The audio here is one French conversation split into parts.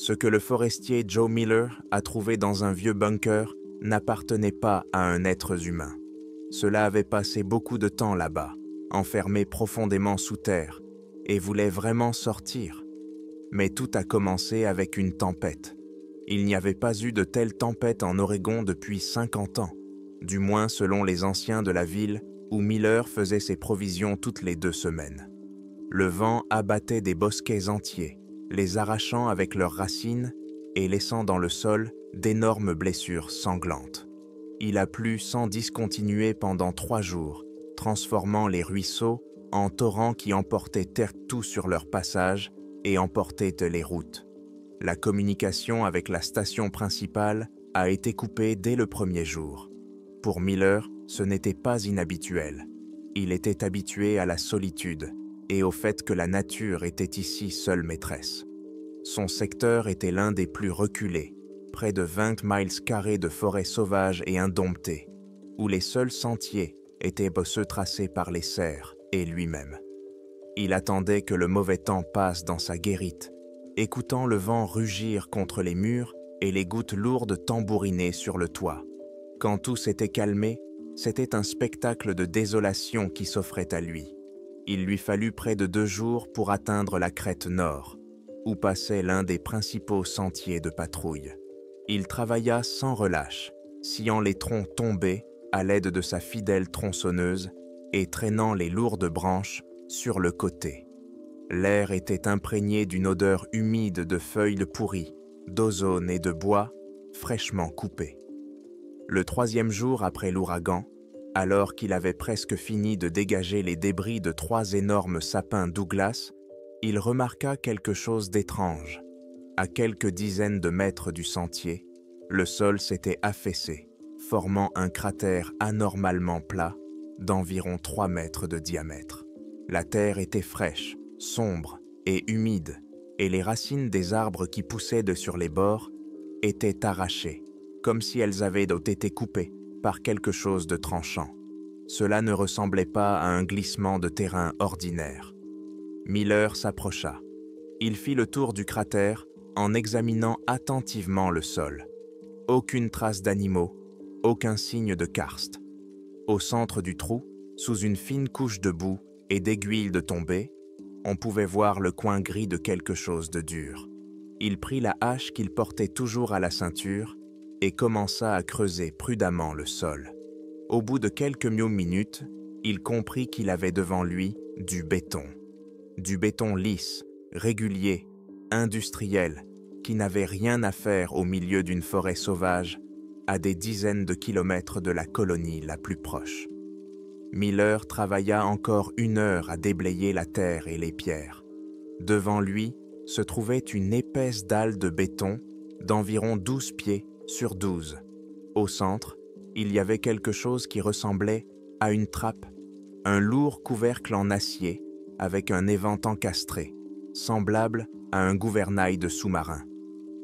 Ce que le forestier Joe Miller a trouvé dans un vieux bunker n'appartenait pas à un être humain. Cela avait passé beaucoup de temps là-bas, enfermé profondément sous terre, et voulait vraiment sortir. Mais tout a commencé avec une tempête. Il n'y avait pas eu de telle tempête en Oregon depuis 50 ans, du moins selon les anciens de la ville où Miller faisait ses provisions toutes les 2 semaines. Le vent abattait des bosquets entiers, les arrachant avec leurs racines et laissant dans le sol d'énormes blessures sanglantes. Il a plu sans discontinuer pendant 3 jours, transformant les ruisseaux en torrents qui emportaient tout sur leur passage et emportaient les routes. La communication avec la station principale a été coupée dès le premier jour. Pour Miller, ce n'était pas inhabituel. Il était habitué à la solitude et au fait que la nature était ici seule maîtresse. Son secteur était l'un des plus reculés, près de 20 miles carrés de forêt sauvage et indomptée, où les seuls sentiers étaient ceux tracés par les cerfs et lui-même. Il attendait que le mauvais temps passe dans sa guérite, écoutant le vent rugir contre les murs et les gouttes lourdes tambouriner sur le toit. Quand tout s'était calmé, c'était un spectacle de désolation qui s'offrait à lui. Il lui fallut près de 2 jours pour atteindre la crête nord, où passait l'un des principaux sentiers de patrouille. Il travailla sans relâche, sciant les troncs tombés à l'aide de sa fidèle tronçonneuse et traînant les lourdes branches sur le côté. L'air était imprégné d'une odeur humide de feuilles pourries, d'ozone et de bois fraîchement coupés. Le 3e jour après l'ouragan, alors qu'il avait presque fini de dégager les débris de 3 énormes sapins Douglas, il remarqua quelque chose d'étrange. À quelques dizaines de mètres du sentier, le sol s'était affaissé, formant un cratère anormalement plat d'environ 3 mètres de diamètre. La terre était fraîche, sombre et humide, et les racines des arbres qui poussaient sur les bords étaient arrachées, comme si elles avaient été coupées par quelque chose de tranchant. Cela ne ressemblait pas à un glissement de terrain ordinaire. Miller s'approcha. Il fit le tour du cratère en examinant attentivement le sol. Aucune trace d'animaux, aucun signe de karst. Au centre du trou, sous une fine couche de boue et d'aiguilles de tombée, on pouvait voir le coin gris de quelque chose de dur. Il prit la hache qu'il portait toujours à la ceinture et commença à creuser prudemment le sol. Au bout de quelques minutes, il comprit qu'il avait devant lui du béton. Du béton lisse, régulier, industriel, qui n'avait rien à faire au milieu d'une forêt sauvage, à des dizaines de kilomètres de la colonie la plus proche. Miller travailla encore 1 heure à déblayer la terre et les pierres. Devant lui se trouvait une épaisse dalle de béton d'environ 12 pieds sur 12. Au centre, il y avait quelque chose qui ressemblait à une trappe, un lourd couvercle en acier avec un évent encastré, semblable à un gouvernail de sous-marin.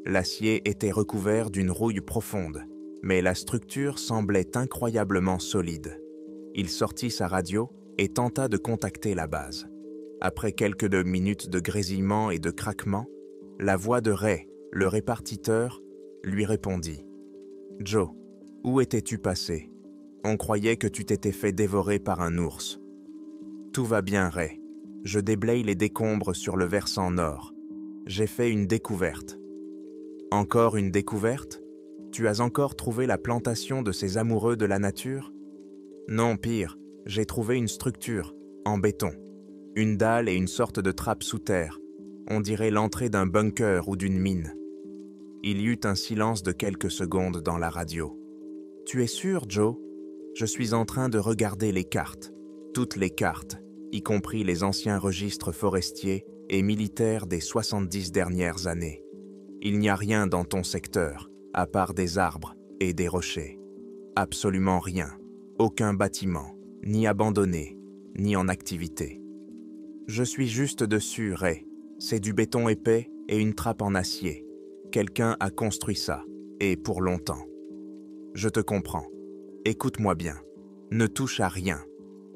L'acier était recouvert d'une rouille profonde, mais la structure semblait incroyablement solide. Il sortit sa radio et tenta de contacter la base. Après quelques minutes de grésillement et de craquement, la voix de Ray, le répartiteur, lui répondit. « Joe, où étais-tu passé? On croyait que tu t'étais fait dévorer par un ours. »« Tout va bien, Ray. Je déblaye les décombres sur le versant nord. J'ai fait une découverte. »« Encore une découverte? Tu as encore trouvé la plantation de ces amoureux de la nature? » ?»« Non, pire, j'ai trouvé une structure, en béton. Une dalle et une sorte de trappe sous terre. On dirait l'entrée d'un bunker ou d'une mine. » Il y eut un silence de quelques secondes dans la radio. « Tu es sûr, Joe? Je suis en train de regarder les cartes, toutes les cartes, y compris les anciens registres forestiers et militaires des 70 dernières années. Il n'y a rien dans ton secteur, à part des arbres et des rochers. Absolument rien. Aucun bâtiment, ni abandonné, ni en activité. Je suis juste dessus, Ray. C'est du béton épais et une trappe en acier. Quelqu'un a construit ça, et pour longtemps. Je te comprends. Écoute-moi bien. Ne touche à rien.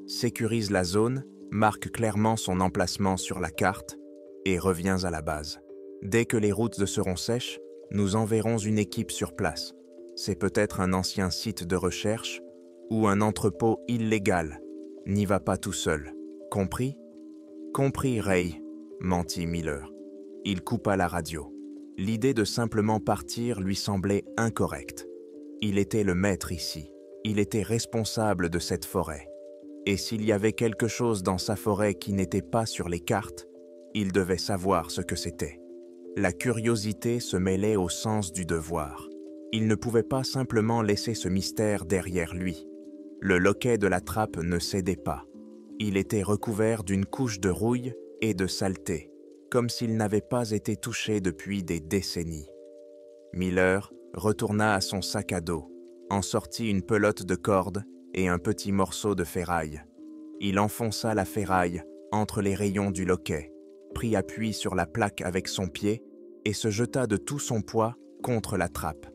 Sécurise la zone, marque clairement son emplacement sur la carte et reviens à la base. Dès que les routes seront sèches, nous enverrons une équipe sur place. C'est peut-être un ancien site de recherche ou un entrepôt illégal. N'y va pas tout seul. Compris? Compris, Ray, mentit Miller. Il coupa la radio. L'idée de simplement partir lui semblait incorrecte. Il était le maître ici. Il était responsable de cette forêt. Et s'il y avait quelque chose dans sa forêt qui n'était pas sur les cartes, il devait savoir ce que c'était. La curiosité se mêlait au sens du devoir. Il ne pouvait pas simplement laisser ce mystère derrière lui. Le loquet de la trappe ne cédait pas. Il était recouvert d'une couche de rouille et de saleté, comme s'il n'avait pas été touché depuis des décennies. Miller retourna à son sac à dos, en sortit une pelote de corde et un petit morceau de ferraille. Il enfonça la ferraille entre les rayons du loquet, prit appui sur la plaque avec son pied et se jeta de tout son poids contre la trappe.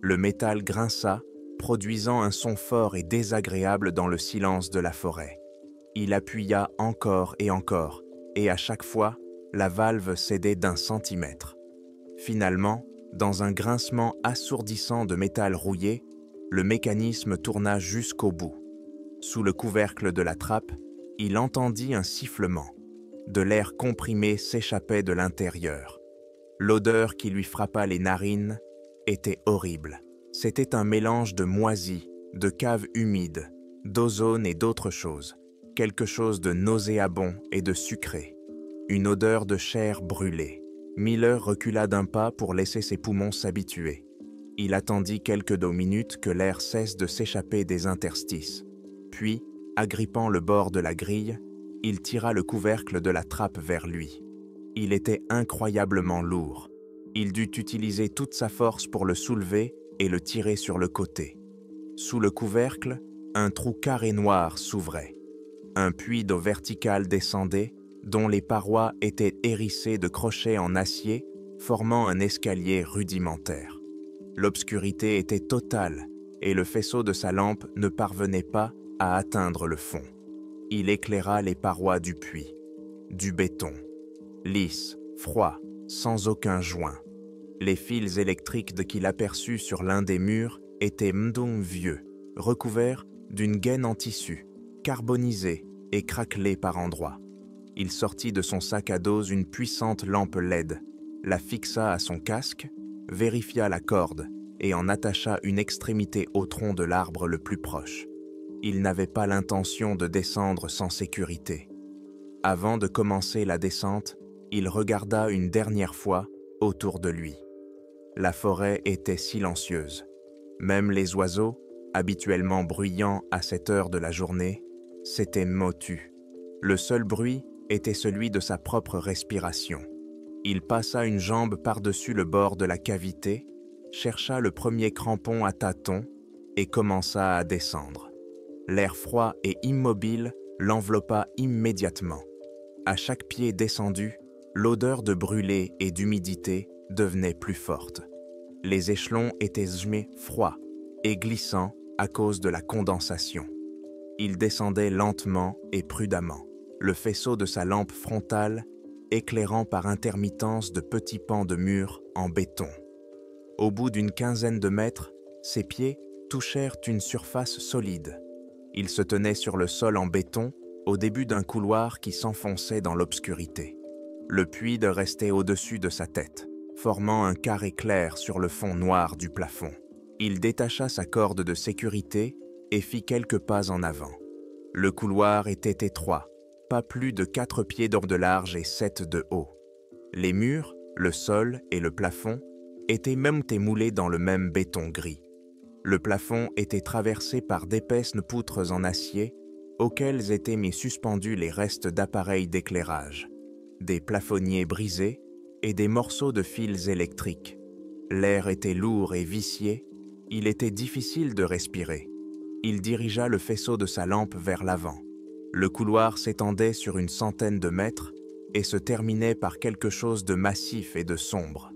Le métal grinça, produisant un son fort et désagréable dans le silence de la forêt. Il appuya encore, et à chaque fois, la valve cédait d'1 centimètre. Finalement, dans un grincement assourdissant de métal rouillé, le mécanisme tourna jusqu'au bout. Sous le couvercle de la trappe, il entendit un sifflement. De l'air comprimé s'échappait de l'intérieur. L'odeur qui lui frappa les narines était horrible. C'était un mélange de moisie, de cave humide, d'ozone et d'autres choses. Quelque chose de nauséabond et de sucré. Une odeur de chair brûlée. Miller recula d'un pas pour laisser ses poumons s'habituer. Il attendit quelques minutes que l'air cesse de s'échapper des interstices. Puis, agrippant le bord de la grille, il tira le couvercle de la trappe vers lui. Il était incroyablement lourd. Il dut utiliser toute sa force pour le soulever et le tirer sur le côté. Sous le couvercle, un trou carré noir s'ouvrait. Un puits d'eau verticale descendait, dont les parois étaient hérissées de crochets en acier, formant un escalier rudimentaire. L'obscurité était totale et le faisceau de sa lampe ne parvenait pas à atteindre le fond. Il éclaira les parois du puits. Du béton. Lisse, froid, sans aucun joint. Les fils électriques qu'il aperçut sur l'un des murs étaient vieux, recouverts d'une gaine en tissu, carbonisée et craquelée par endroits. Il sortit de son sac à dos une puissante lampe LED, la fixa à son casque, vérifia la corde et en attacha une extrémité au tronc de l'arbre le plus proche. Il n'avait pas l'intention de descendre sans sécurité. Avant de commencer la descente, il regarda une dernière fois autour de lui. La forêt était silencieuse. Même les oiseaux, habituellement bruyants à cette heure de la journée, s'étaient motus. Le seul bruit était celui de sa propre respiration. Il passa une jambe par-dessus le bord de la cavité, chercha le premier crampon à tâtons et commença à descendre. L'air froid et immobile l'enveloppa immédiatement. À chaque pied descendu, l'odeur de brûlé et d'humidité devenait plus forte. Les échelons étaient froids et glissants à cause de la condensation. Il descendait lentement et prudemment, le faisceau de sa lampe frontale éclairant par intermittence de petits pans de mur en béton. Au bout d'une quinzaine de mètres, ses pieds touchèrent une surface solide. Il se tenait sur le sol en béton, au début d'un couloir qui s'enfonçait dans l'obscurité. Le puits restait au-dessus de sa tête, formant un carré clair sur le fond noir du plafond. Il détacha sa corde de sécurité et fit quelques pas en avant. Le couloir était étroit, pas plus de 4 pieds de large et 7 de haut. Les murs, le sol et le plafond étaient même moulés dans le même béton gris. Le plafond était traversé par d'épaisses poutres en acier auxquelles étaient mis suspendus les restes d'appareils d'éclairage, des plafonniers brisés et des morceaux de fils électriques. L'air était lourd et vicié, il était difficile de respirer. Il dirigea le faisceau de sa lampe vers l'avant. Le couloir s'étendait sur une centaine de mètres et se terminait par quelque chose de massif et de sombre.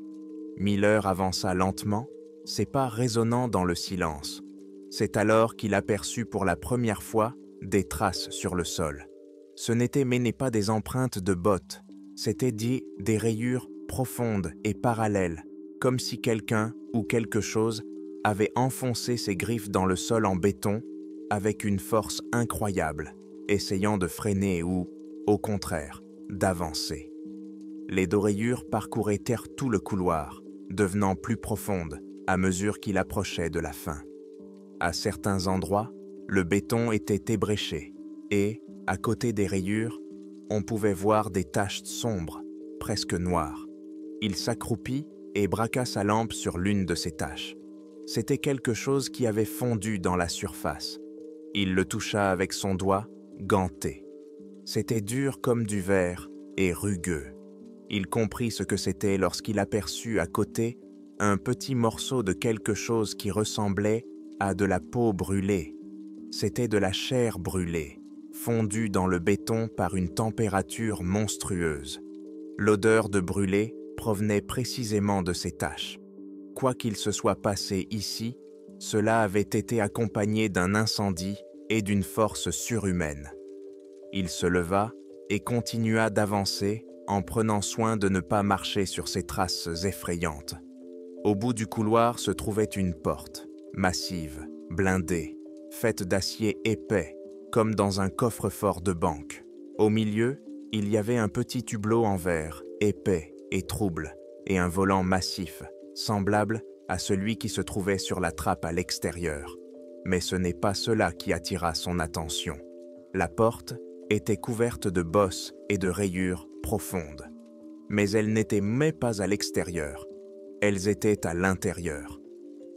Miller avança lentement, ses pas résonnant dans le silence. C'est alors qu'il aperçut pour la première fois des traces sur le sol. Ce n'étaient pas des empreintes de bottes, c'étaient des rayures profonde et parallèle, comme si quelqu'un ou quelque chose avait enfoncé ses griffes dans le sol en béton avec une force incroyable, essayant de freiner ou, au contraire, d'avancer. Les dos rayures parcouraient tout le couloir, devenant plus profondes à mesure qu'il approchait de la fin. À certains endroits, le béton était ébréché et, à côté des rayures, on pouvait voir des taches sombres, presque noires. Il s'accroupit et braqua sa lampe sur l'une de ces taches. C'était quelque chose qui avait fondu dans la surface. Il le toucha avec son doigt, ganté. C'était dur comme du verre et rugueux. Il comprit ce que c'était lorsqu'il aperçut à côté un petit morceau de quelque chose qui ressemblait à de la peau brûlée. C'était de la chair brûlée, fondue dans le béton par une température monstrueuse. L'odeur de brûlé provenait précisément de ces taches. Quoi qu'il se soit passé ici, cela avait été accompagné d'un incendie et d'une force surhumaine. Il se leva et continua d'avancer en prenant soin de ne pas marcher sur ces traces effrayantes. Au bout du couloir se trouvait une porte, massive, blindée, faite d'acier épais, comme dans un coffre-fort de banque. Au milieu, il y avait un petit hublot en verre, épais et trouble, et un volant massif, semblable à celui qui se trouvait sur la trappe à l'extérieur. Mais ce n'est pas cela qui attira son attention. La porte était couverte de bosses et de rayures profondes. Mais elles n'étaient même pas à l'extérieur. Elles étaient à l'intérieur.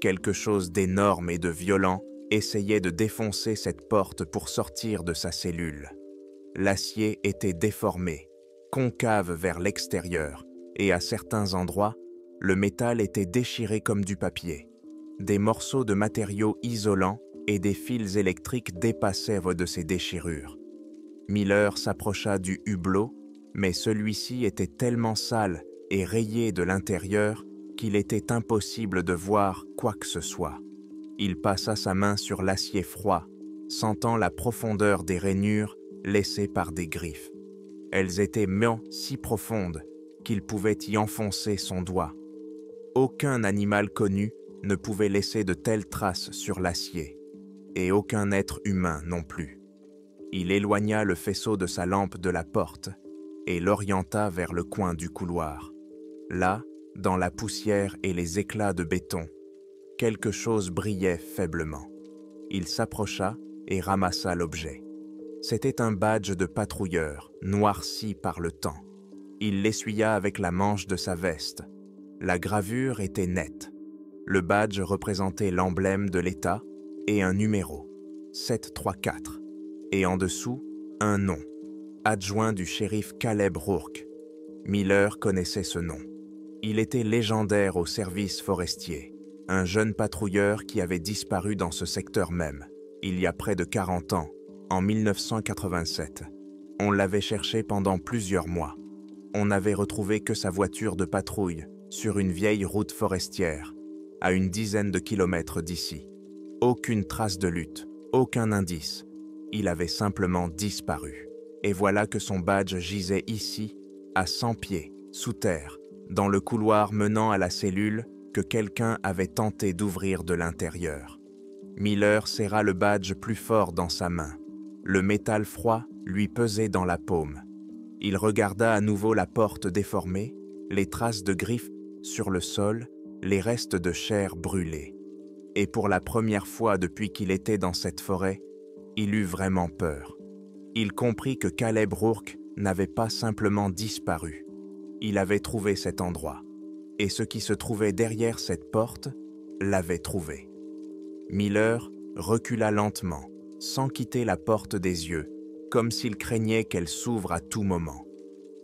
Quelque chose d'énorme et de violent essayait de défoncer cette porte pour sortir de sa cellule. L'acier était déformé, concave vers l'extérieur, et à certains endroits, le métal était déchiré comme du papier. Des morceaux de matériaux isolants et des fils électriques dépassaient de ces déchirures. Miller s'approcha du hublot, mais celui-ci était tellement sale et rayé de l'intérieur qu'il était impossible de voir quoi que ce soit. Il passa sa main sur l'acier froid, sentant la profondeur des rainures laissées par des griffes. Elles étaient si profondes qu'il pouvait y enfoncer son doigt. Aucun animal connu ne pouvait laisser de telles traces sur l'acier, et aucun être humain non plus. Il éloigna le faisceau de sa lampe de la porte et l'orienta vers le coin du couloir. Là, dans la poussière et les éclats de béton, quelque chose brillait faiblement. Il s'approcha et ramassa l'objet. C'était un badge de patrouilleur, noirci par le temps. Il l'essuya avec la manche de sa veste. La gravure était nette. Le badge représentait l'emblème de l'État et un numéro, 734, et en dessous, un nom, adjoint du shérif Caleb Rourke. Miller connaissait ce nom. Il était légendaire au service forestier, un jeune patrouilleur qui avait disparu dans ce secteur même, il y a près de 40 ans, en 1987. On l'avait cherché pendant plusieurs mois. On n'avait retrouvé que sa voiture de patrouille sur une vieille route forestière, à une dizaine de kilomètres d'ici. Aucune trace de lutte, aucun indice. Il avait simplement disparu. Et voilà que son badge gisait ici, à 100 pieds, sous terre, dans le couloir menant à la cellule que quelqu'un avait tenté d'ouvrir de l'intérieur. Miller serra le badge plus fort dans sa main. Le métal froid lui pesait dans la paume. Il regarda à nouveau la porte déformée, les traces de griffes sur le sol, les restes de chair brûlée. Et pour la première fois depuis qu'il était dans cette forêt, il eut vraiment peur. Il comprit que Caleb Rourke n'avait pas simplement disparu. Il avait trouvé cet endroit. Et ce qui se trouvait derrière cette porte l'avait trouvé. Miller recula lentement, sans quitter la porte des yeux, comme s'il craignait qu'elle s'ouvre à tout moment.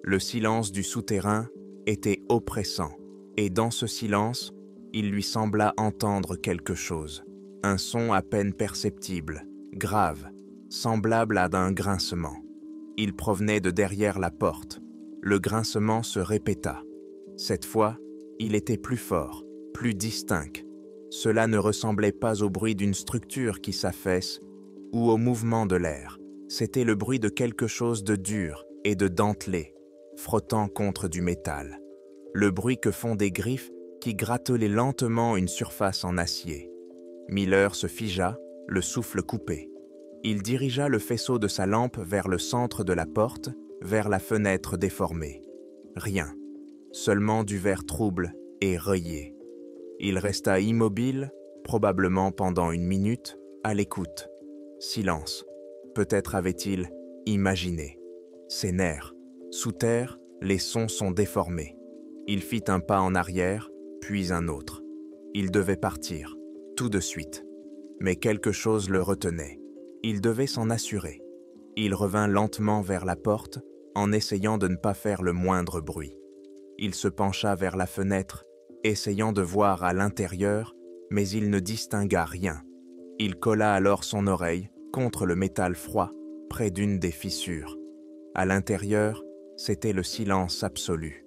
Le silence du souterrain était oppressant, et dans ce silence, il lui sembla entendre quelque chose, un son à peine perceptible, grave, semblable à d'un grincement. Il provenait de derrière la porte. Le grincement se répéta. Cette fois, il était plus fort, plus distinct. Cela ne ressemblait pas au bruit d'une structure qui s'affaisse ou au mouvement de l'air. C'était le bruit de quelque chose de dur et de dentelé, frottant contre du métal. le bruit que font des griffes qui grattelaient lentement une surface en acier. Miller se figea, le souffle coupé. Il dirigea le faisceau de sa lampe vers le centre de la porte, vers la fenêtre déformée. Rien, seulement du verre trouble et rayé. Il resta immobile, probablement pendant une minute, à l'écoute. Silence. Peut-être avait-il imaginé. Ses nerfs. Sous terre, les sons sont déformés. Il fit un pas en arrière, puis un autre. Il devait partir, tout de suite. Mais quelque chose le retenait. Il devait s'en assurer. Il revint lentement vers la porte, en essayant de ne pas faire le moindre bruit. Il se pencha vers la fenêtre, essayant de voir à l'intérieur, mais il ne distingua rien. Il colla alors son oreille contre le métal froid, près d'une des fissures. À l'intérieur, c'était le silence absolu.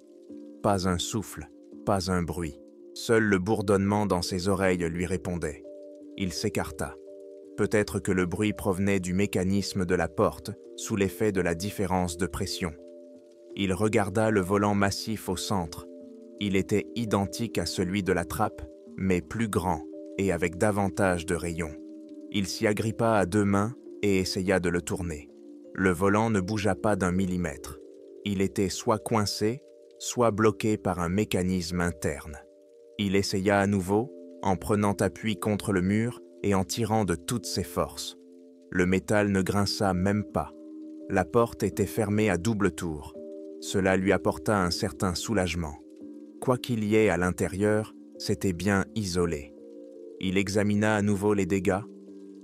Pas un souffle, pas un bruit. Seul le bourdonnement dans ses oreilles lui répondait. Il s'écarta. Peut-être que le bruit provenait du mécanisme de la porte, sous l'effet de la différence de pression. Il regarda le volant massif au centre. Il était identique à celui de la trappe, mais plus grand et avec davantage de rayons. Il s'y agrippa à deux mains et essaya de le tourner. Le volant ne bougea pas d'un millimètre. Il était soit coincé, soit bloqué par un mécanisme interne. Il essaya à nouveau, en prenant appui contre le mur et en tirant de toutes ses forces. Le métal ne grinça même pas. La porte était fermée à double tour. Cela lui apporta un certain soulagement. Quoi qu'il y ait à l'intérieur, c'était bien isolé. Il examina à nouveau les dégâts.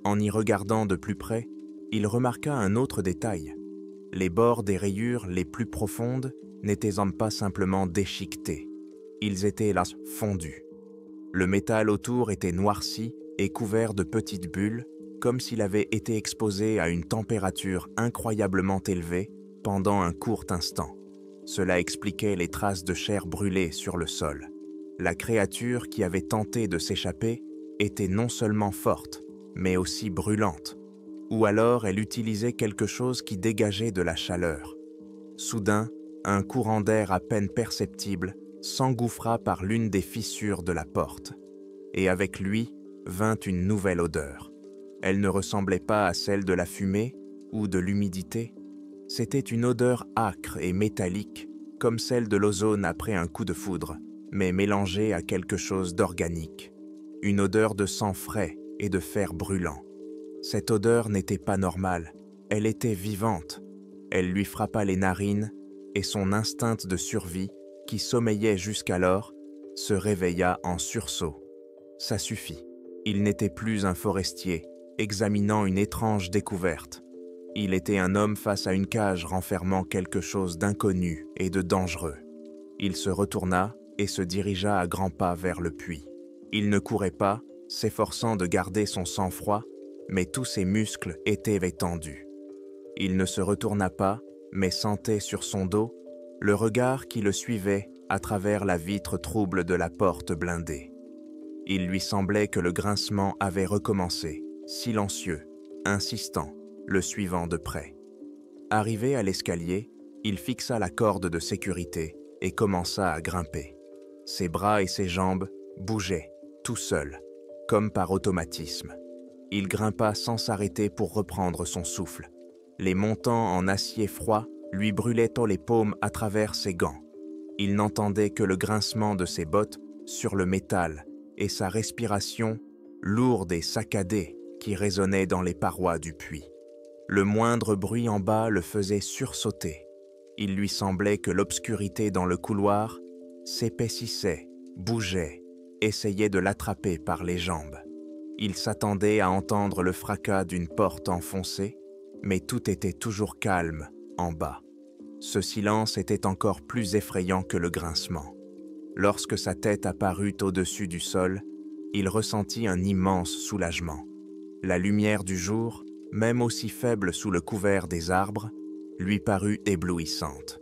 En y regardant de plus près, il remarqua un autre détail. Les bords des rayures les plus profondes n'étaient pas simplement déchiquetés. Ils étaient là fondus. Le métal autour était noirci et couvert de petites bulles, comme s'il avait été exposé à une température incroyablement élevée pendant un court instant. Cela expliquait les traces de chair brûlée sur le sol. La créature qui avait tenté de s'échapper était non seulement forte, mais aussi brûlante. Ou alors elle utilisait quelque chose qui dégageait de la chaleur. Soudain, un courant d'air à peine perceptible s'engouffra par l'une des fissures de la porte. Et avec lui vint une nouvelle odeur. Elle ne ressemblait pas à celle de la fumée ou de l'humidité. C'était une odeur âcre et métallique, comme celle de l'ozone après un coup de foudre, mais mélangée à quelque chose d'organique. Une odeur de sang frais et de fer brûlant. Cette odeur n'était pas normale, elle était vivante. Elle lui frappa les narines et son instinct de survie, qui sommeillait jusqu'alors, se réveilla en sursaut. Ça suffit. Il n'était plus un forestier, examinant une étrange découverte. Il était un homme face à une cage renfermant quelque chose d'inconnu et de dangereux. Il se retourna et se dirigea à grands pas vers le puits. Il ne courait pas, s'efforçant de garder son sang-froid, mais tous ses muscles étaient étendus. Il ne se retourna pas, mais sentait sur son dos le regard qui le suivait à travers la vitre trouble de la porte blindée. Il lui semblait que le grincement avait recommencé, silencieux, insistant, le suivant de près. Arrivé à l'escalier, il fixa la corde de sécurité et commença à grimper. Ses bras et ses jambes bougeaient, tout seuls, comme par automatisme. Il grimpa sans s'arrêter pour reprendre son souffle. Les montants en acier froid lui brûlaient les paumes à travers ses gants. Il n'entendait que le grincement de ses bottes sur le métal et sa respiration lourde et saccadée qui résonnait dans les parois du puits. Le moindre bruit en bas le faisait sursauter. Il lui semblait que l'obscurité dans le couloir s'épaississait, bougeait, essayait de l'attraper par les jambes. Il s'attendait à entendre le fracas d'une porte enfoncée, mais tout était toujours calme en bas. Ce silence était encore plus effrayant que le grincement. Lorsque sa tête apparut au-dessus du sol, il ressentit un immense soulagement. La lumière du jour, même aussi faible sous le couvert des arbres, lui parut éblouissante.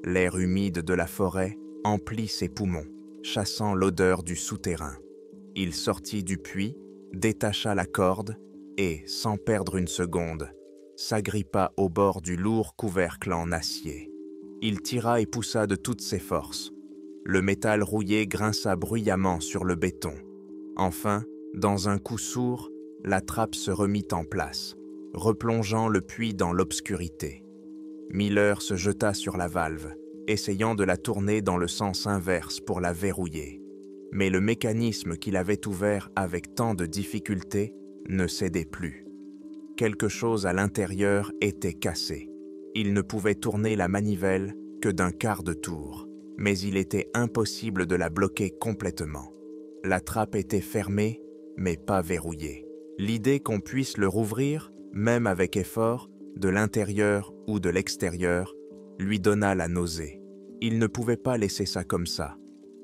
L'air humide de la forêt emplit ses poumons, chassant l'odeur du souterrain. Il sortit du puits, détacha la corde et, sans perdre une seconde, s'agrippa au bord du lourd couvercle en acier. Il tira et poussa de toutes ses forces. Le métal rouillé grinça bruyamment sur le béton. Enfin, dans un coup sourd, la trappe se remit en place, replongeant le puits dans l'obscurité. Miller se jeta sur la valve, essayant de la tourner dans le sens inverse pour la verrouiller. Mais le mécanisme qu'il avait ouvert avec tant de difficulté ne cédait plus. Quelque chose à l'intérieur était cassé. Il ne pouvait tourner la manivelle que d'un quart de tour, mais il était impossible de la bloquer complètement. La trappe était fermée, mais pas verrouillée. L'idée qu'on puisse le rouvrir, même avec effort, de l'intérieur ou de l'extérieur, lui donna la nausée. Il ne pouvait pas laisser ça comme ça.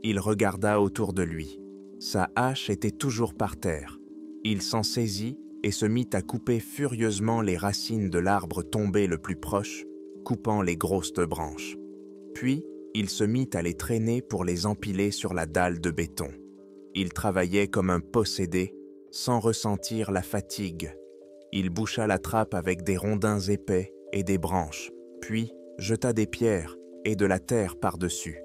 Il regarda autour de lui. Sa hache était toujours par terre. Il s'en saisit et se mit à couper furieusement les racines de l'arbre tombé le plus proche, coupant les grosses branches. Puis, il se mit à les traîner pour les empiler sur la dalle de béton. Il travaillait comme un possédé, sans ressentir la fatigue. Il boucha la trappe avec des rondins épais et des branches, puis jeta des pierres et de la terre par-dessus.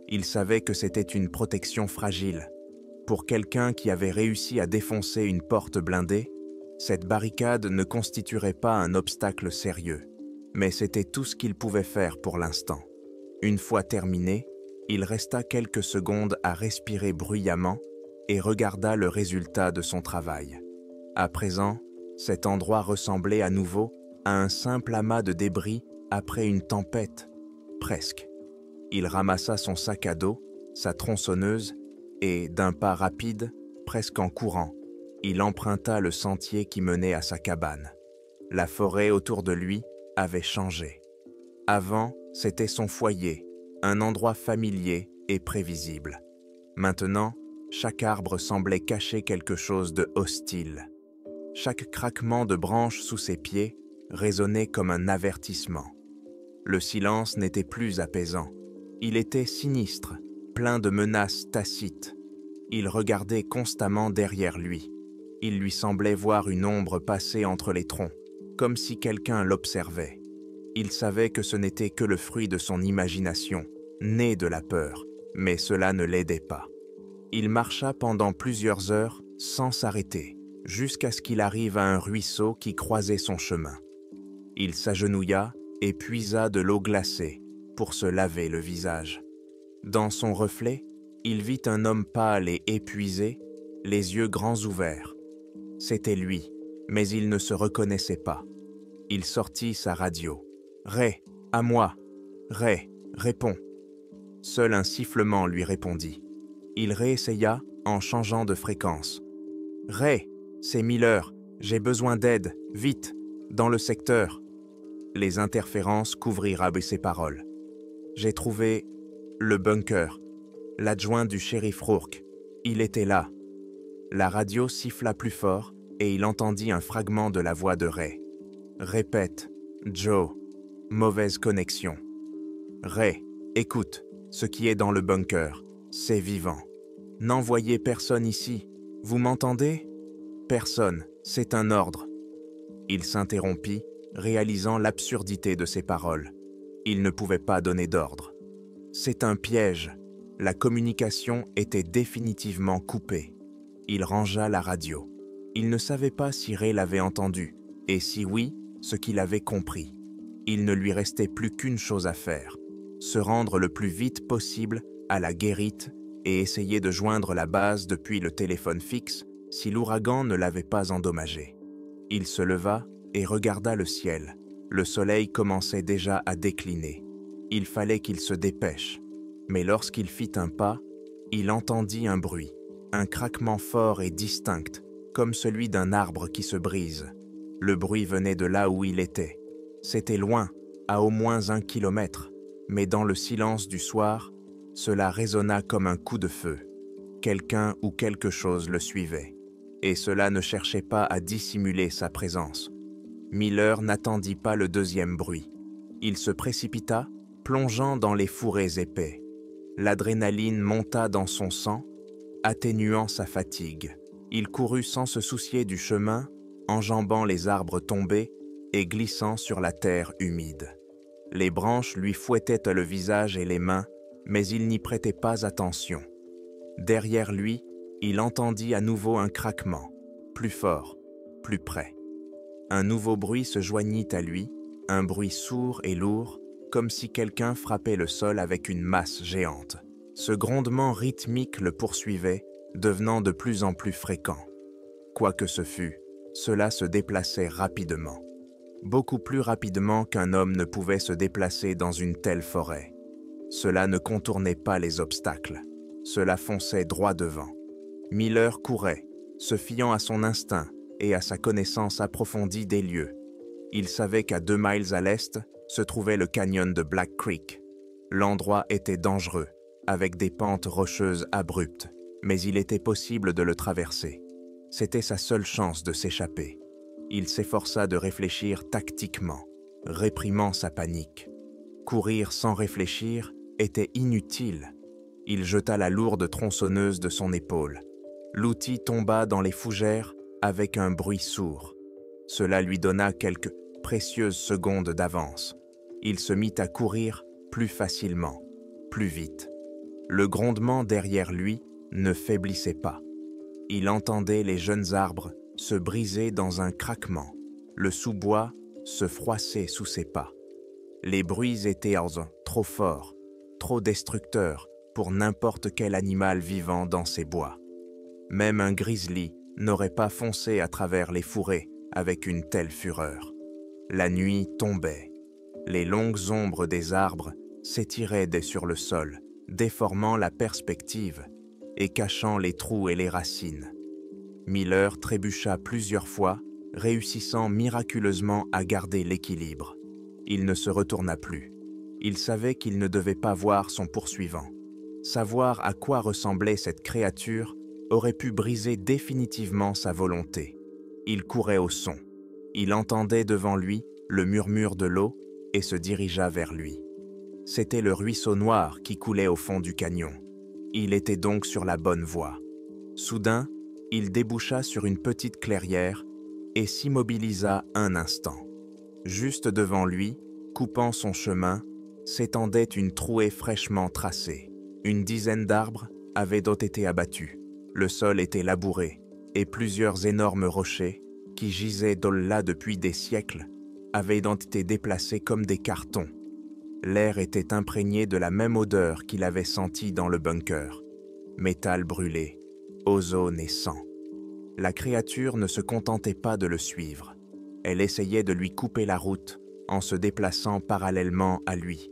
Il savait que c'était une protection fragile. Pour quelqu'un qui avait réussi à défoncer une porte blindée, cette barricade ne constituerait pas un obstacle sérieux, mais c'était tout ce qu'il pouvait faire pour l'instant. Une fois terminé, il resta quelques secondes à respirer bruyamment et regarda le résultat de son travail. À présent, cet endroit ressemblait à nouveau à un simple amas de débris après une tempête, presque. Il ramassa son sac à dos, sa tronçonneuse, et d'un pas rapide, presque en courant, il emprunta le sentier qui menait à sa cabane. La forêt autour de lui avait changé. Avant, c'était son foyer, un endroit familier et prévisible. Maintenant, chaque arbre semblait cacher quelque chose de hostile. Chaque craquement de branches sous ses pieds résonnait comme un avertissement. Le silence n'était plus apaisant. Il était sinistre, plein de menaces tacites. Il regardait constamment derrière lui. Il lui semblait voir une ombre passer entre les troncs, comme si quelqu'un l'observait. Il savait que ce n'était que le fruit de son imagination, né de la peur, mais cela ne l'aidait pas. Il marcha pendant plusieurs heures sans s'arrêter, jusqu'à ce qu'il arrive à un ruisseau qui croisait son chemin. Il s'agenouilla et puisa de l'eau glacée pour se laver le visage. Dans son reflet, il vit un homme pâle et épuisé, les yeux grands ouverts. C'était lui, mais il ne se reconnaissait pas. Il sortit sa radio. « Ray, à moi. Ray, réponds. » Seul un sifflement lui répondit. Il réessaya en changeant de fréquence. « Ray, c'est Miller, j'ai besoin d'aide, vite, dans le secteur. » Les interférences couvrirent ses paroles. « J'ai trouvé le bunker, l'adjoint du shérif Rourke. Il était là. » La radio siffla plus fort et il entendit un fragment de la voix de Ray. « Répète, Joe, mauvaise connexion. Ray, écoute, ce qui est dans le bunker, c'est vivant. N'envoyez personne ici, vous m'entendez? Personne, c'est un ordre. » Il s'interrompit, réalisant l'absurdité de ses paroles. Il ne pouvait pas donner d'ordre. C'est un piège. La communication était définitivement coupée. Il rangea la radio. Il ne savait pas si Ray l'avait entendu, et si oui, ce qu'il avait compris. Il ne lui restait plus qu'une chose à faire, se rendre le plus vite possible à la guérite et essayer de joindre la base depuis le téléphone fixe si l'ouragan ne l'avait pas endommagé. Il se leva et regarda le ciel. Le soleil commençait déjà à décliner. Il fallait qu'il se dépêche. Mais lorsqu'il fit un pas, il entendit un bruit, un craquement fort et distinct, comme celui d'un arbre qui se brise. Le bruit venait de là où il était. C'était loin, à au moins 1 kilomètre, mais dans le silence du soir, cela résonna comme un coup de feu. Quelqu'un ou quelque chose le suivait, et cela ne cherchait pas à dissimuler sa présence. Miller n'attendit pas le deuxième bruit. Il se précipita, plongeant dans les fourrés épais. L'adrénaline monta dans son sang, atténuant sa fatigue. Il courut sans se soucier du chemin, enjambant les arbres tombés et glissant sur la terre humide. Les branches lui fouettaient le visage et les mains, mais il n'y prêtait pas attention. Derrière lui, il entendit à nouveau un craquement, plus fort, plus près. Un nouveau bruit se joignit à lui, un bruit sourd et lourd, comme si quelqu'un frappait le sol avec une masse géante. Ce grondement rythmique le poursuivait, devenant de plus en plus fréquent. Quoi que ce fût, cela se déplaçait rapidement. Beaucoup plus rapidement qu'un homme ne pouvait se déplacer dans une telle forêt. Cela ne contournait pas les obstacles. Cela fonçait droit devant. Miller courait, se fiant à son instinct et à sa connaissance approfondie des lieux. Il savait qu'à 2 miles à l'est se trouvait le canyon de Black Creek. L'endroit était dangereux, avec des pentes rocheuses abruptes, mais il était possible de le traverser. C'était sa seule chance de s'échapper. Il s'efforça de réfléchir tactiquement, réprimant sa panique. Courir sans réfléchir était inutile. Il jeta la lourde tronçonneuse de son épaule. L'outil tomba dans les fougères avec un bruit sourd. Cela lui donna quelques précieuses secondes d'avance. Il se mit à courir plus facilement, plus vite. Le grondement derrière lui ne faiblissait pas. Il entendait les jeunes arbres se briser dans un craquement, le sous-bois se froisser sous ses pas. Les bruits étaient trop forts, trop destructeurs pour n'importe quel animal vivant dans ces bois. Même un grizzly n'aurait pas foncé à travers les fourrés avec une telle fureur. La nuit tombait. Les longues ombres des arbres s'étiraient sur le sol, déformant la perspective et cachant les trous et les racines. Miller trébucha plusieurs fois, réussissant miraculeusement à garder l'équilibre. Il ne se retourna plus. Il savait qu'il ne devait pas voir son poursuivant. Savoir à quoi ressemblait cette créature aurait pu briser définitivement sa volonté. Il courait au son. Il entendait devant lui le murmure de l'eau et se dirigea vers lui. C'était le ruisseau noir qui coulait au fond du canyon. Il était donc sur la bonne voie. Soudain, il déboucha sur une petite clairière et s'immobilisa un instant. Juste devant lui, coupant son chemin, s'étendait une trouée fraîchement tracée. Une dizaine d'arbres avaient donc été abattus. Le sol était labouré et plusieurs énormes rochers, qui gisaient là depuis des siècles, avaient donc été déplacés comme des cartons. L'air était imprégné de la même odeur qu'il avait sentie dans le bunker. Métal brûlé, ozone et sang. La créature ne se contentait pas de le suivre. Elle essayait de lui couper la route en se déplaçant parallèlement à lui.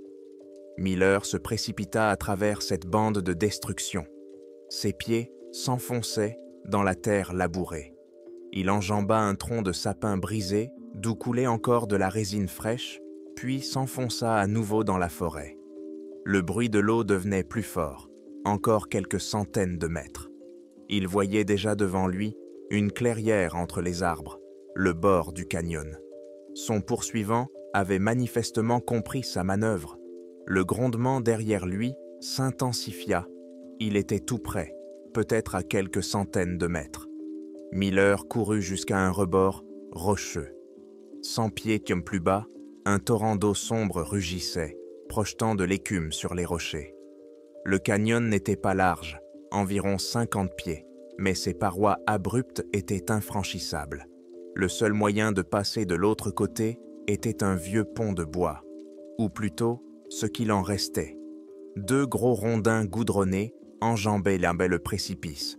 Miller se précipita à travers cette bande de destruction. Ses pieds s'enfonçaient dans la terre labourée. Il enjamba un tronc de sapin brisé, d'où coulait encore de la résine fraîche, puis s'enfonça à nouveau dans la forêt. Le bruit de l'eau devenait plus fort, encore quelques centaines de mètres. Il voyait déjà devant lui une clairière entre les arbres, le bord du canyon. Son poursuivant avait manifestement compris sa manœuvre. Le grondement derrière lui s'intensifia. Il était tout près, peut-être à quelques centaines de mètres. Miller courut jusqu'à un rebord rocheux. 100 pieds plus bas, un torrent d'eau sombre rugissait, projetant de l'écume sur les rochers. Le canyon n'était pas large, environ 50 pieds, mais ses parois abruptes étaient infranchissables. Le seul moyen de passer de l'autre côté était un vieux pont de bois, ou plutôt ce qu'il en restait. 2 gros rondins goudronnés enjambaient le précipice.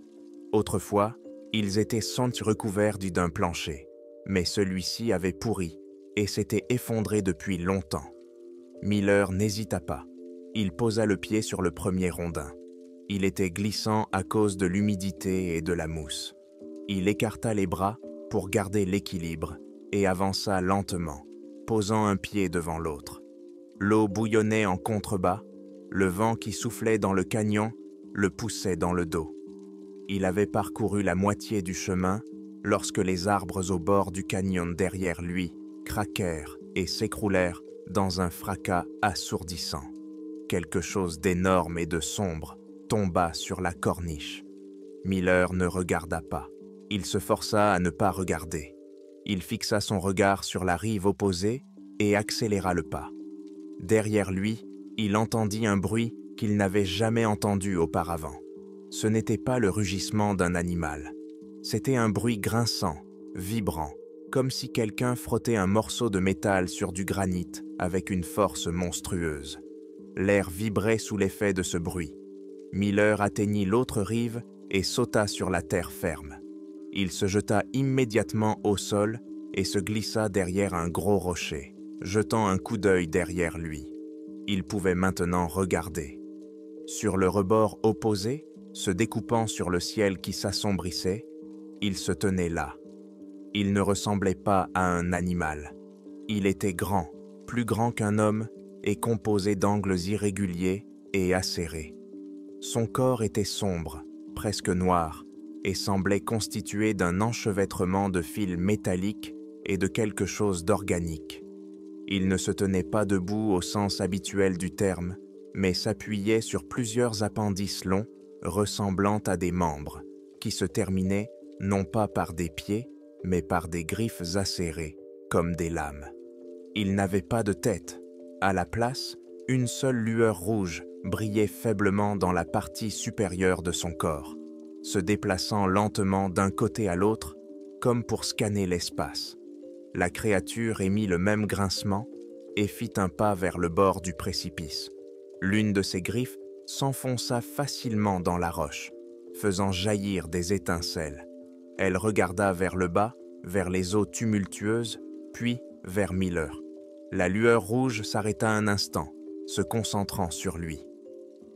Autrefois, ils étaient sans recouverts d'un plancher, mais celui-ci avait pourri et s'était effondré depuis longtemps. Miller n'hésita pas. Il posa le pied sur le premier rondin. Il était glissant à cause de l'humidité et de la mousse. Il écarta les bras pour garder l'équilibre et avança lentement, posant un pied devant l'autre. L'eau bouillonnait en contrebas, le vent qui soufflait dans le canyon le poussait dans le dos. Il avait parcouru la moitié du chemin lorsque les arbres au bord du canyon derrière lui craquèrent et s'écroulèrent dans un fracas assourdissant. Quelque chose d'énorme et de sombre tomba sur la corniche. Miller ne regarda pas. Il se força à ne pas regarder. Il fixa son regard sur la rive opposée et accéléra le pas. Derrière lui, il entendit un bruit qu'il n'avait jamais entendu auparavant. Ce n'était pas le rugissement d'un animal. C'était un bruit grinçant, vibrant, comme si quelqu'un frottait un morceau de métal sur du granit avec une force monstrueuse. L'air vibrait sous l'effet de ce bruit. Miller atteignit l'autre rive et sauta sur la terre ferme. Il se jeta immédiatement au sol et se glissa derrière un gros rocher, jetant un coup d'œil derrière lui. Il pouvait maintenant regarder. Sur le rebord opposé, se découpant sur le ciel qui s'assombrissait, il se tenait là. Il ne ressemblait pas à un animal. Il était grand, plus grand qu'un homme, et composé d'angles irréguliers et acérés. Son corps était sombre, presque noir, et semblait constitué d'un enchevêtrement de fils métalliques et de quelque chose d'organique. Il ne se tenait pas debout au sens habituel du terme, mais s'appuyait sur plusieurs appendices longs, ressemblant à des membres, qui se terminaient non pas par des pieds, mais par des griffes acérées, comme des lames. Il n'avait pas de tête. À la place, une seule lueur rouge brillait faiblement dans la partie supérieure de son corps, se déplaçant lentement d'un côté à l'autre, comme pour scanner l'espace. La créature émit le même grincement et fit un pas vers le bord du précipice. L'une de ses griffes s'enfonça facilement dans la roche, faisant jaillir des étincelles. Elle regarda vers le bas, vers les eaux tumultueuses, puis vers Miller. La lueur rouge s'arrêta un instant, se concentrant sur lui.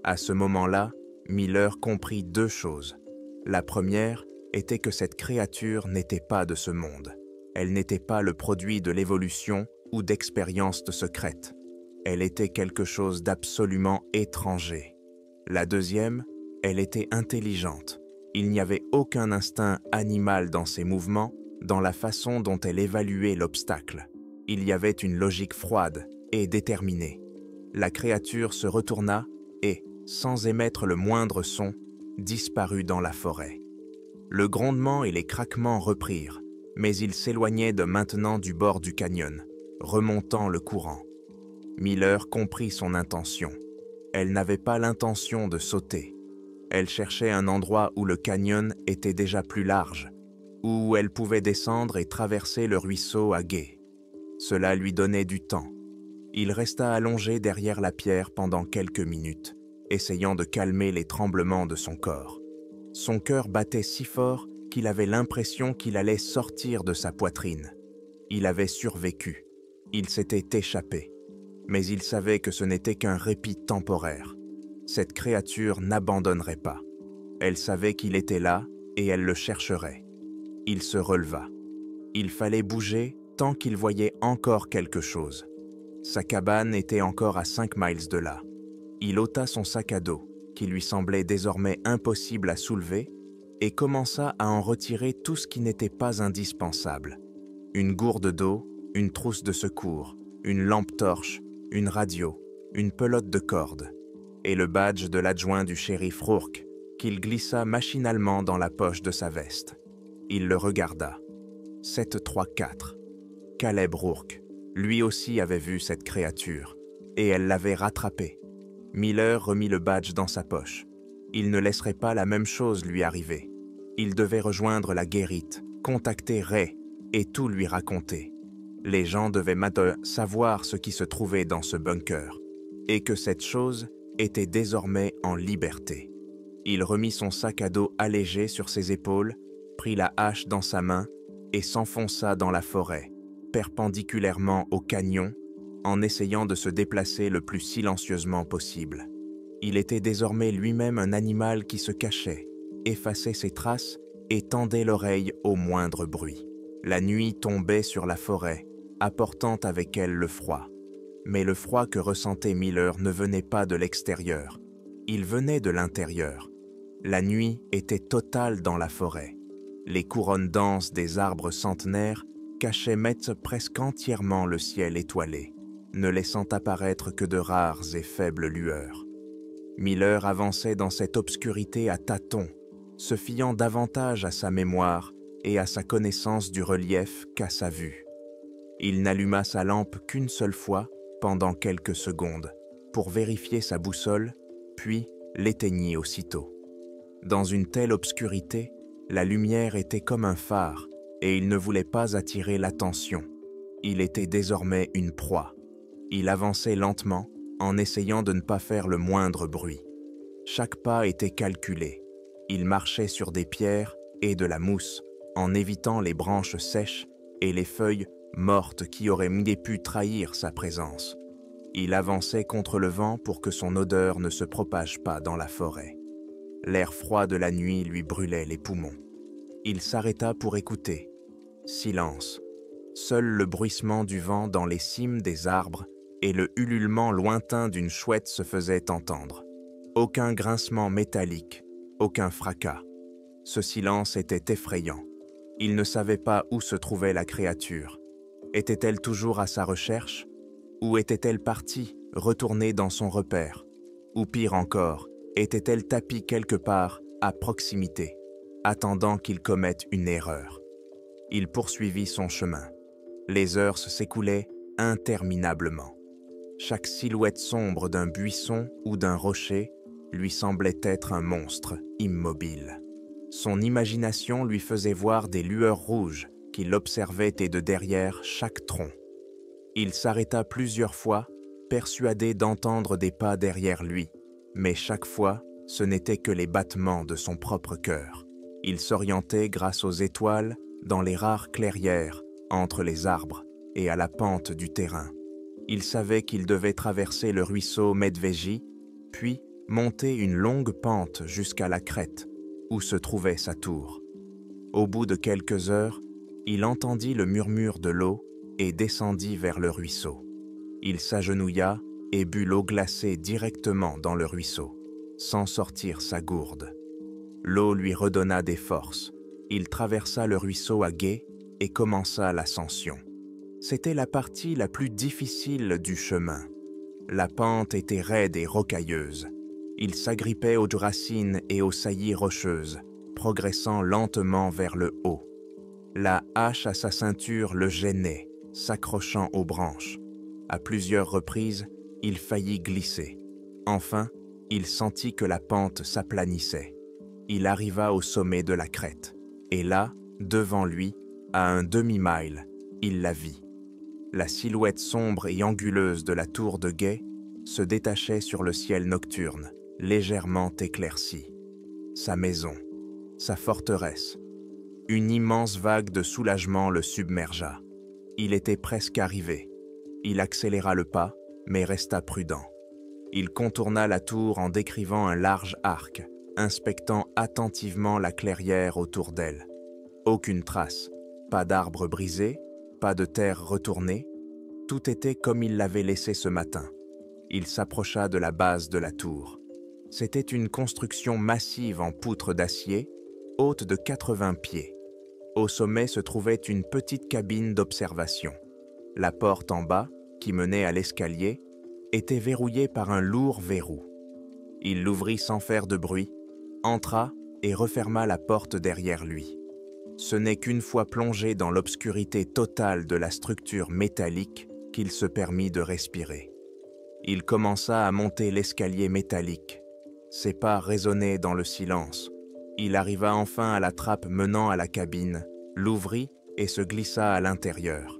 À ce moment-là, Miller comprit deux choses. La première était que cette créature n'était pas de ce monde. Elle n'était pas le produit de l'évolution ou d'expériences secrètes. Elle était quelque chose d'absolument étranger. La deuxième, elle était intelligente. Il n'y avait aucun instinct animal dans ses mouvements, dans la façon dont elle évaluait l'obstacle. Il y avait une logique froide et déterminée. La créature se retourna et, sans émettre le moindre son, disparut dans la forêt. Le grondement et les craquements reprirent, mais ils s'éloignaient de maintenant du bord du canyon, remontant le courant. Miller comprit son intention. Elle n'avait pas l'intention de sauter. Elle cherchait un endroit où le canyon était déjà plus large, où elle pouvait descendre et traverser le ruisseau à gué. Cela lui donnait du temps. Il resta allongé derrière la pierre pendant quelques minutes, essayant de calmer les tremblements de son corps. Son cœur battait si fort qu'il avait l'impression qu'il allait sortir de sa poitrine. Il avait survécu. Il s'était échappé. Mais il savait que ce n'était qu'un répit temporaire. Cette créature n'abandonnerait pas. Elle savait qu'il était là et elle le chercherait. Il se releva. Il fallait bouger tant qu'il voyait encore quelque chose. Sa cabane était encore à 5 miles de là. Il ôta son sac à dos, qui lui semblait désormais impossible à soulever, et commença à en retirer tout ce qui n'était pas indispensable. Une gourde d'eau, une trousse de secours, une lampe torche, une radio, une pelote de corde, et le badge de l'adjoint du shérif Rourke, qu'il glissa machinalement dans la poche de sa veste. Il le regarda. 734. Caleb Rourke, lui aussi avait vu cette créature, et elle l'avait rattrapé. Miller remit le badge dans sa poche. Il ne laisserait pas la même chose lui arriver. Il devait rejoindre la guérite, contacter Ray et tout lui raconter. Les gens devaient maintenant savoir ce qui se trouvait dans ce bunker, et que cette chose était désormais en liberté. Il remit son sac à dos allégé sur ses épaules, prit la hache dans sa main et s'enfonça dans la forêt, perpendiculairement au canyon, en essayant de se déplacer le plus silencieusement possible. Il était désormais lui-même un animal qui se cachait, effaçait ses traces et tendait l'oreille au moindre bruit. La nuit tombait sur la forêt, apportant avec elle le froid. Mais le froid que ressentait Miller ne venait pas de l'extérieur, il venait de l'intérieur. La nuit était totale dans la forêt. Les couronnes denses des arbres centenaires cachaient presque entièrement le ciel étoilé, ne laissant apparaître que de rares et faibles lueurs. Miller avançait dans cette obscurité à tâtons, se fiant davantage à sa mémoire et à sa connaissance du relief qu'à sa vue. Il n'alluma sa lampe qu'une seule fois pendant quelques secondes pour vérifier sa boussole puis l'éteignit aussitôt. Dans une telle obscurité, la lumière était comme un phare, et il ne voulait pas attirer l'attention. Il était désormais une proie. Il avançait lentement, en essayant de ne pas faire le moindre bruit. Chaque pas était calculé. Il marchait sur des pierres et de la mousse, en évitant les branches sèches et les feuilles mortes qui auraient pu trahir sa présence. Il avançait contre le vent pour que son odeur ne se propage pas dans la forêt. L'air froid de la nuit lui brûlait les poumons. Il s'arrêta pour écouter. Silence. Seul le bruissement du vent dans les cimes des arbres et le ululement lointain d'une chouette se faisaient entendre. Aucun grincement métallique, aucun fracas. Ce silence était effrayant. Il ne savait pas où se trouvait la créature. Était-elle toujours à sa recherche? Ou était-elle partie, retournée dans son repère? Ou pire encore, était-elle tapie quelque part, à proximité, attendant qu'il commette une erreur? Il poursuivit son chemin. Les heures s'écoulaient interminablement. Chaque silhouette sombre d'un buisson ou d'un rocher lui semblait être un monstre immobile. Son imagination lui faisait voir des lueurs rouges qui l'observaient et de derrière chaque tronc. Il s'arrêta plusieurs fois, persuadé d'entendre des pas derrière lui, mais chaque fois, ce n'étaient que les battements de son propre cœur. Il s'orientait grâce aux étoiles dans les rares clairières, entre les arbres et à la pente du terrain. Il savait qu'il devait traverser le ruisseau Medveji, puis monter une longue pente jusqu'à la crête, où se trouvait sa tour. Au bout de quelques heures, il entendit le murmure de l'eau et descendit vers le ruisseau. Il s'agenouilla et but l'eau glacée directement dans le ruisseau, sans sortir sa gourde. L'eau lui redonna des forces. Il traversa le ruisseau à gué et commença l'ascension. C'était la partie la plus difficile du chemin. La pente était raide et rocailleuse. Il s'agrippait aux racines et aux saillies rocheuses, progressant lentement vers le haut. La hache à sa ceinture le gênait, s'accrochant aux branches. À plusieurs reprises, il faillit glisser. Enfin, il sentit que la pente s'aplanissait. Il arriva au sommet de la crête. Et là, devant lui, à un demi-mile, il la vit. La silhouette sombre et anguleuse de la tour de guet se détachait sur le ciel nocturne, légèrement éclairci. Sa maison, sa forteresse. Une immense vague de soulagement le submergea. Il était presque arrivé. Il accéléra le pas, mais resta prudent. Il contourna la tour en décrivant un large arc, inspectant attentivement la clairière autour d'elle. Aucune trace, pas d'arbre brisé, pas de terre retournée. Tout était comme il l'avait laissé ce matin. Il s'approcha de la base de la tour. C'était une construction massive en poutres d'acier, haute de 80 pieds. Au sommet se trouvait une petite cabine d'observation. La porte en bas, qui menait à l'escalier, était verrouillée par un lourd verrou. Il l'ouvrit sans faire de bruit, entra et referma la porte derrière lui. Ce n'est qu'une fois plongé dans l'obscurité totale de la structure métallique qu'il se permit de respirer. Il commença à monter l'escalier métallique. Ses pas résonnaient dans le silence. Il arriva enfin à la trappe menant à la cabine, l'ouvrit et se glissa à l'intérieur.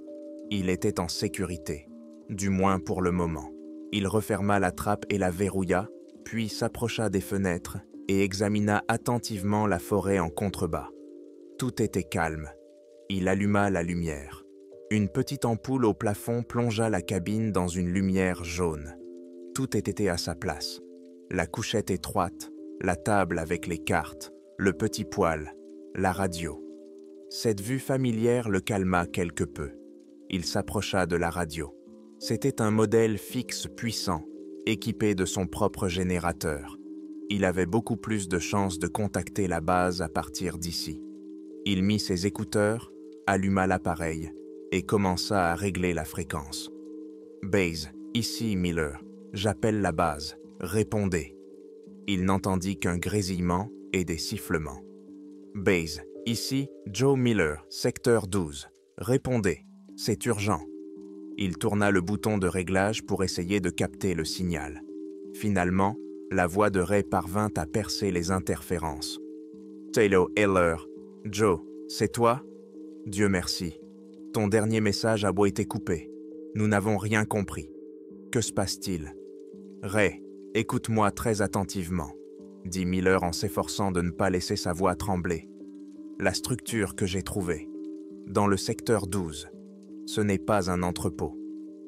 Il était en sécurité, du moins pour le moment. Il referma la trappe et la verrouilla, puis s'approcha des fenêtres et examina attentivement la forêt en contrebas. Tout était calme. Il alluma la lumière. Une petite ampoule au plafond plongea la cabine dans une lumière jaune. Tout était à sa place. La couchette étroite, la table avec les cartes, le petit poêle, la radio. Cette vue familière le calma quelque peu. Il s'approcha de la radio. C'était un modèle fixe puissant, équipé de son propre générateur. Il avait beaucoup plus de chances de contacter la base à partir d'ici. Il mit ses écouteurs, alluma l'appareil et commença à régler la fréquence. « Base, ici Miller. J'appelle la base. Répondez. » Il n'entendit qu'un grésillement et des sifflements. « Base, ici Joe Miller, secteur 12. Répondez. C'est urgent. » Il tourna le bouton de réglage pour essayer de capter le signal. Finalement, La voix de Ray parvint à percer les interférences. Taylor Heller, Joe, c'est toi? Dieu merci. Ton dernier message a beau été coupé. Nous n'avons rien compris. Que se passe-t-il? Ray, écoute-moi très attentivement, dit Miller en s'efforçant de ne pas laisser sa voix trembler. La structure que j'ai trouvée, dans le secteur 12, ce n'est pas un entrepôt.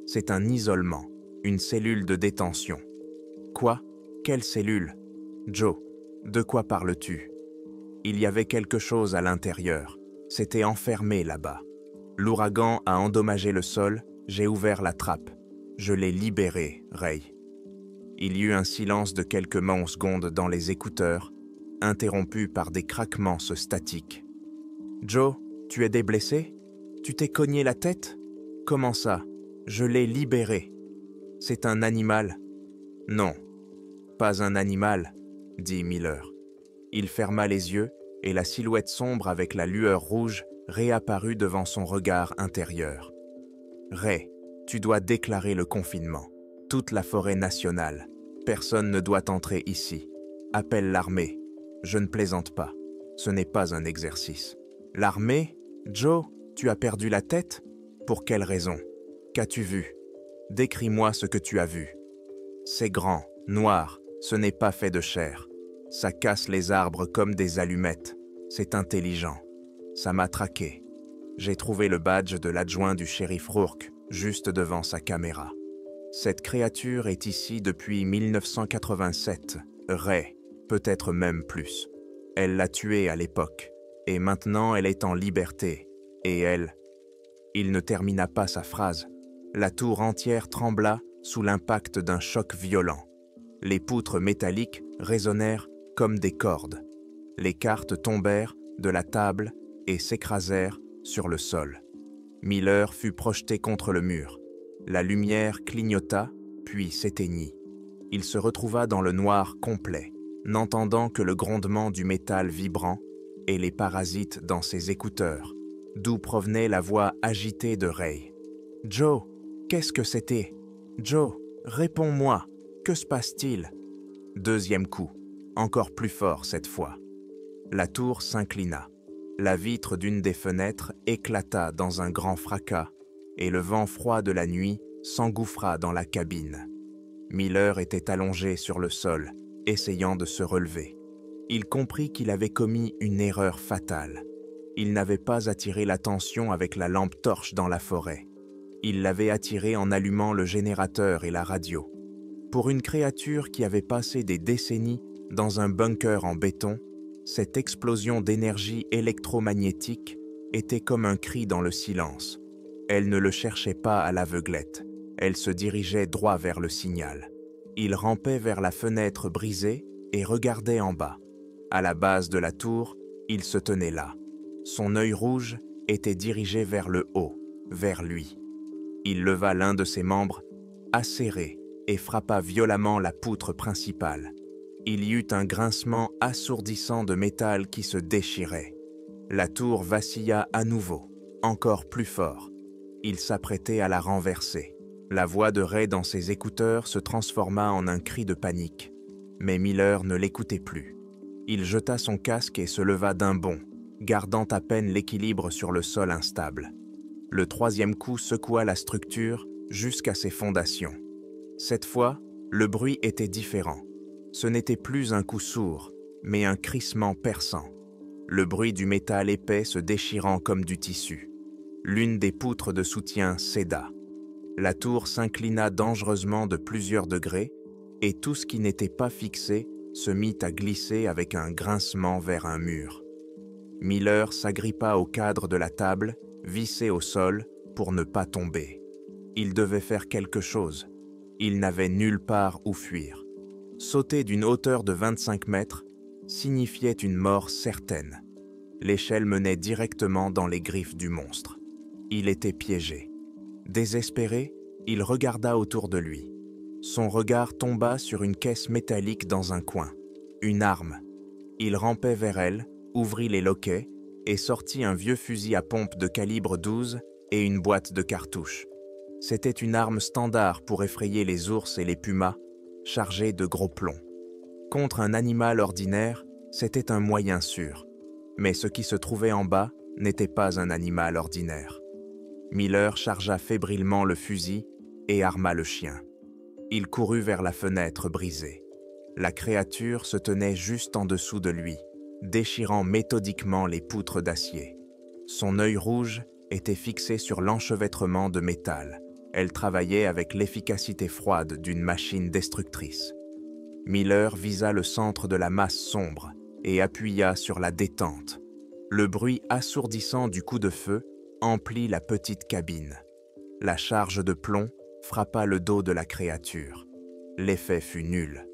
C'est un isolement, une cellule de détention. Quoi? Quelle cellule? Joe, de quoi parles-tu? Il y avait quelque chose à l'intérieur. C'était enfermé là-bas. L'ouragan a endommagé le sol, j'ai ouvert la trappe. Je l'ai libéré, Ray. Il y eut un silence de quelques secondes dans les écouteurs, interrompu par des craquements statiques. Joe, tu es déblessé? Tu t'es cogné la tête? Comment ça? Je l'ai libéré. C'est un animal? Non, pas un animal, dit Miller. Il ferma les yeux et la silhouette sombre avec la lueur rouge réapparut devant son regard intérieur. Ray, tu dois déclarer le confinement. Toute la forêt nationale. Personne ne doit entrer ici. Appelle l'armée. Je ne plaisante pas. Ce n'est pas un exercice. L'armée? Joe, tu as perdu la tête? Pour quelle raison? Qu'as-tu vu? Décris-moi ce que tu as vu. C'est grand, noir, ce n'est pas fait de chair. Ça casse les arbres comme des allumettes. C'est intelligent. Ça m'a traqué. J'ai trouvé le badge de l'adjoint du shérif Rourke, juste devant sa caméra. Cette créature est ici depuis 1987. Ray, peut-être même plus. Elle l'a tué à l'époque, et maintenant elle est en liberté. Et elle... Il ne termina pas sa phrase. La tour entière trembla sous l'impact d'un choc violent. Les poutres métalliques résonnèrent comme des cordes. Les cartes tombèrent de la table et s'écrasèrent sur le sol. Miller fut projeté contre le mur. La lumière clignota, puis s'éteignit. Il se retrouva dans le noir complet, n'entendant que le grondement du métal vibrant et les parasites dans ses écouteurs, d'où provenait la voix agitée de Ray. « Joe, qu'est-ce que c'était? Joe, réponds-moi, que se passe-t-il » Deuxième coup, encore plus fort cette fois. La tour s'inclina. La vitre d'une des fenêtres éclata dans un grand fracas et le vent froid de la nuit s'engouffra dans la cabine. Miller était allongé sur le sol, essayant de se relever. Il comprit qu'il avait commis une erreur fatale. Il n'avait pas attiré l'attention avec la lampe torche dans la forêt. Il l'avait attirée en allumant le générateur et la radio. Pour une créature qui avait passé des décennies dans un bunker en béton, cette explosion d'énergie électromagnétique était comme un cri dans le silence. Elle ne le cherchait pas à l'aveuglette. Elle se dirigeait droit vers le signal. Il rampait vers la fenêtre brisée et regardait en bas. À la base de la tour, il se tenait là. Son œil rouge était dirigé vers le haut, vers lui. Il leva l'un de ses membres, acéré, et frappa violemment la poutre principale. Il y eut un grincement assourdissant de métal qui se déchirait. La tour vacilla à nouveau, encore plus fort. Il s'apprêtait à la renverser. La voix de Ray dans ses écouteurs se transforma en un cri de panique. Mais Miller ne l'écoutait plus. Il jeta son casque et se leva d'un bond, gardant à peine l'équilibre sur le sol instable. Le troisième coup secoua la structure jusqu'à ses fondations. Cette fois, le bruit était différent. Ce n'était plus un coup sourd, mais un crissement perçant. Le bruit du métal épais se déchirant comme du tissu. L'une des poutres de soutien céda. La tour s'inclina dangereusement de plusieurs degrés et tout ce qui n'était pas fixé se mit à glisser avec un grincement vers un mur. Miller s'agrippa au cadre de la table, vissé au sol, pour ne pas tomber. Il devait faire quelque chose. Il n'avait nulle part où fuir. Sauter d'une hauteur de 25 mètres signifiait une mort certaine. L'échelle menait directement dans les griffes du monstre. Il était piégé. Désespéré, il regarda autour de lui. Son regard tomba sur une caisse métallique dans un coin. Une arme. Il rampait vers elle, ouvrit les loquets et sortit un vieux fusil à pompe de calibre 12 et une boîte de cartouches. C'était une arme standard pour effrayer les ours et les pumas, chargée de gros plomb. Contre un animal ordinaire, c'était un moyen sûr. Mais ce qui se trouvait en bas n'était pas un animal ordinaire. Miller chargea fébrilement le fusil et arma le chien. Il courut vers la fenêtre brisée. La créature se tenait juste en dessous de lui, déchirant méthodiquement les poutres d'acier. Son œil rouge était fixé sur l'enchevêtrement de métal. Elle travaillait avec l'efficacité froide d'une machine destructrice. Miller visa le centre de la masse sombre et appuya sur la détente. Le bruit assourdissant du coup de feu emplit la petite cabine. La charge de plomb frappa le dos de la créature. L'effet fut nul.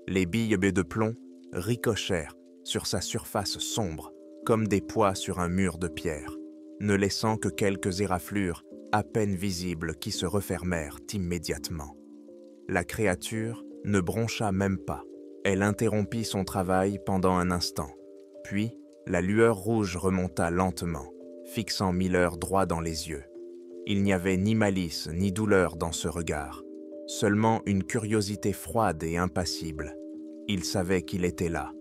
Les billes de plomb ricochèrent sur sa surface sombre, comme des pois sur un mur de pierre, ne laissant que quelques éraflures à peine visibles qui se refermèrent immédiatement. La créature ne broncha même pas. Elle interrompit son travail pendant un instant. Puis, la lueur rouge remonta lentement, fixant Miller droit dans les yeux. Il n'y avait ni malice ni douleur dans ce regard, seulement une curiosité froide et impassible. Il savait qu'il était là,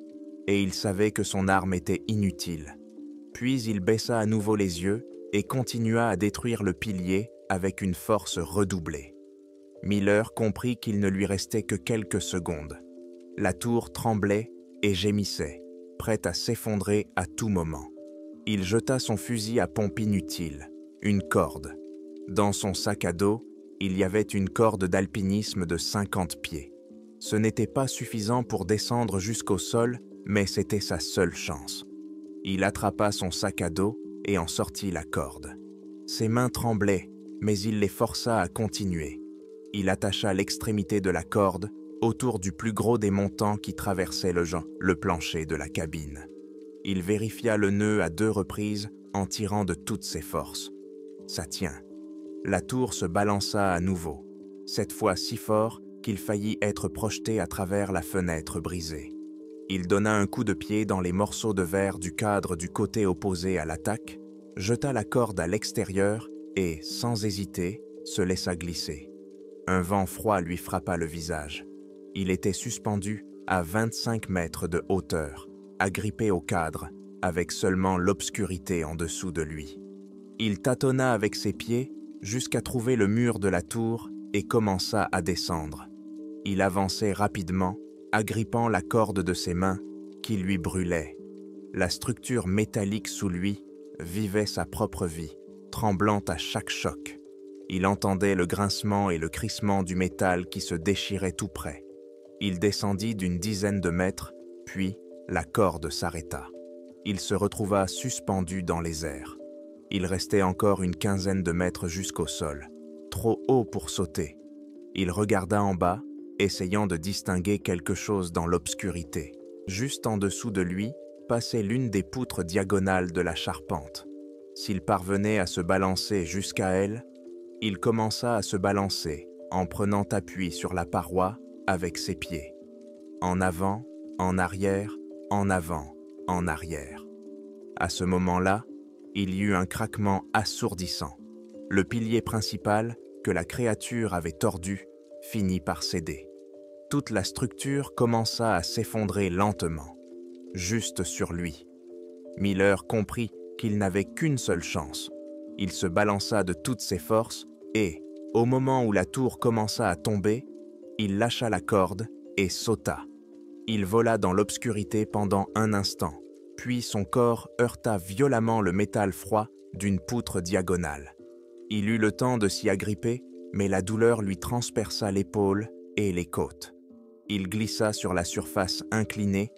et il savait que son arme était inutile. Puis il baissa à nouveau les yeux et continua à détruire le pilier avec une force redoublée. Miller comprit qu'il ne lui restait que quelques secondes. La tour tremblait et gémissait, prête à s'effondrer à tout moment. Il jeta son fusil à pompe inutile, une corde. Dans son sac à dos, il y avait une corde d'alpinisme de 50 pieds. Ce n'était pas suffisant pour descendre jusqu'au sol, mais c'était sa seule chance. Il attrapa son sac à dos et en sortit la corde. Ses mains tremblaient, mais il les força à continuer. Il attacha l'extrémité de la corde autour du plus gros des montants qui traversaient le plancher de la cabine. Il vérifia le nœud à 2 reprises en tirant de toutes ses forces. Ça tient. La tour se balança à nouveau, cette fois si fort qu'il faillit être projeté à travers la fenêtre brisée. Il donna un coup de pied dans les morceaux de verre du cadre du côté opposé à l'attaque, jeta la corde à l'extérieur et, sans hésiter, se laissa glisser. Un vent froid lui frappa le visage. Il était suspendu à 25 mètres de hauteur, agrippé au cadre, avec seulement l'obscurité en dessous de lui. Il tâtonna avec ses pieds jusqu'à trouver le mur de la tour et commença à descendre. Il avançait rapidement, agrippant la corde de ses mains qui lui brûlait. La structure métallique sous lui vivait sa propre vie, tremblant à chaque choc. Il entendait le grincement et le crissement du métal qui se déchirait tout près. Il descendit d'une dizaine de mètres, puis la corde s'arrêta. Il se retrouva suspendu dans les airs. Il restait encore une quinzaine de mètres jusqu'au sol, trop haut pour sauter. Il regarda en bas, essayant de distinguer quelque chose dans l'obscurité. Juste en dessous de lui, passait l'une des poutres diagonales de la charpente. S'il parvenait à se balancer jusqu'à elle, il commença à se balancer en prenant appui sur la paroi avec ses pieds. En avant, en arrière, en avant, en arrière. À ce moment-là, il y eut un craquement assourdissant. Le pilier principal, que la créature avait tordu, finit par céder. Toute la structure commença à s'effondrer lentement, juste sur lui. Miller comprit qu'il n'avait qu'une seule chance. Il se balança de toutes ses forces et, au moment où la tour commença à tomber, il lâcha la corde et sauta. Il vola dans l'obscurité pendant un instant, puis son corps heurta violemment le métal froid d'une poutre diagonale. Il eut le temps de s'y agripper, mais la douleur lui transperça l'épaule et les côtes. Il glissa sur la surface inclinée,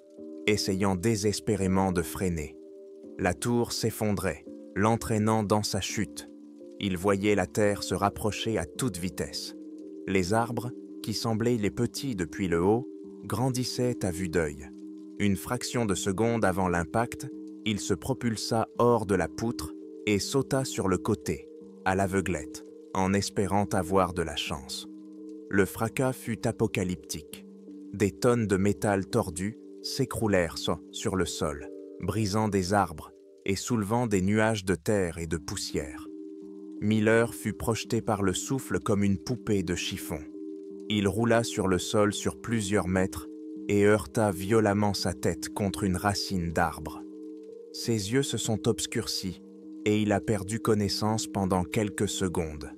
essayant désespérément de freiner. La tour s'effondrait, l'entraînant dans sa chute. Il voyait la terre se rapprocher à toute vitesse. Les arbres, qui semblaient les petits depuis le haut, grandissaient à vue d'œil. Une fraction de seconde avant l'impact, il se propulsa hors de la poutre et sauta sur le côté, à l'aveuglette, en espérant avoir de la chance. Le fracas fut apocalyptique. Des tonnes de métal tordu s'écroulèrent sur le sol, brisant des arbres et soulevant des nuages de terre et de poussière. Miller fut projeté par le souffle comme une poupée de chiffon. Il roula sur le sol sur plusieurs mètres et heurta violemment sa tête contre une racine d'arbre. Ses yeux se sont obscurcis et il a perdu connaissance pendant quelques secondes.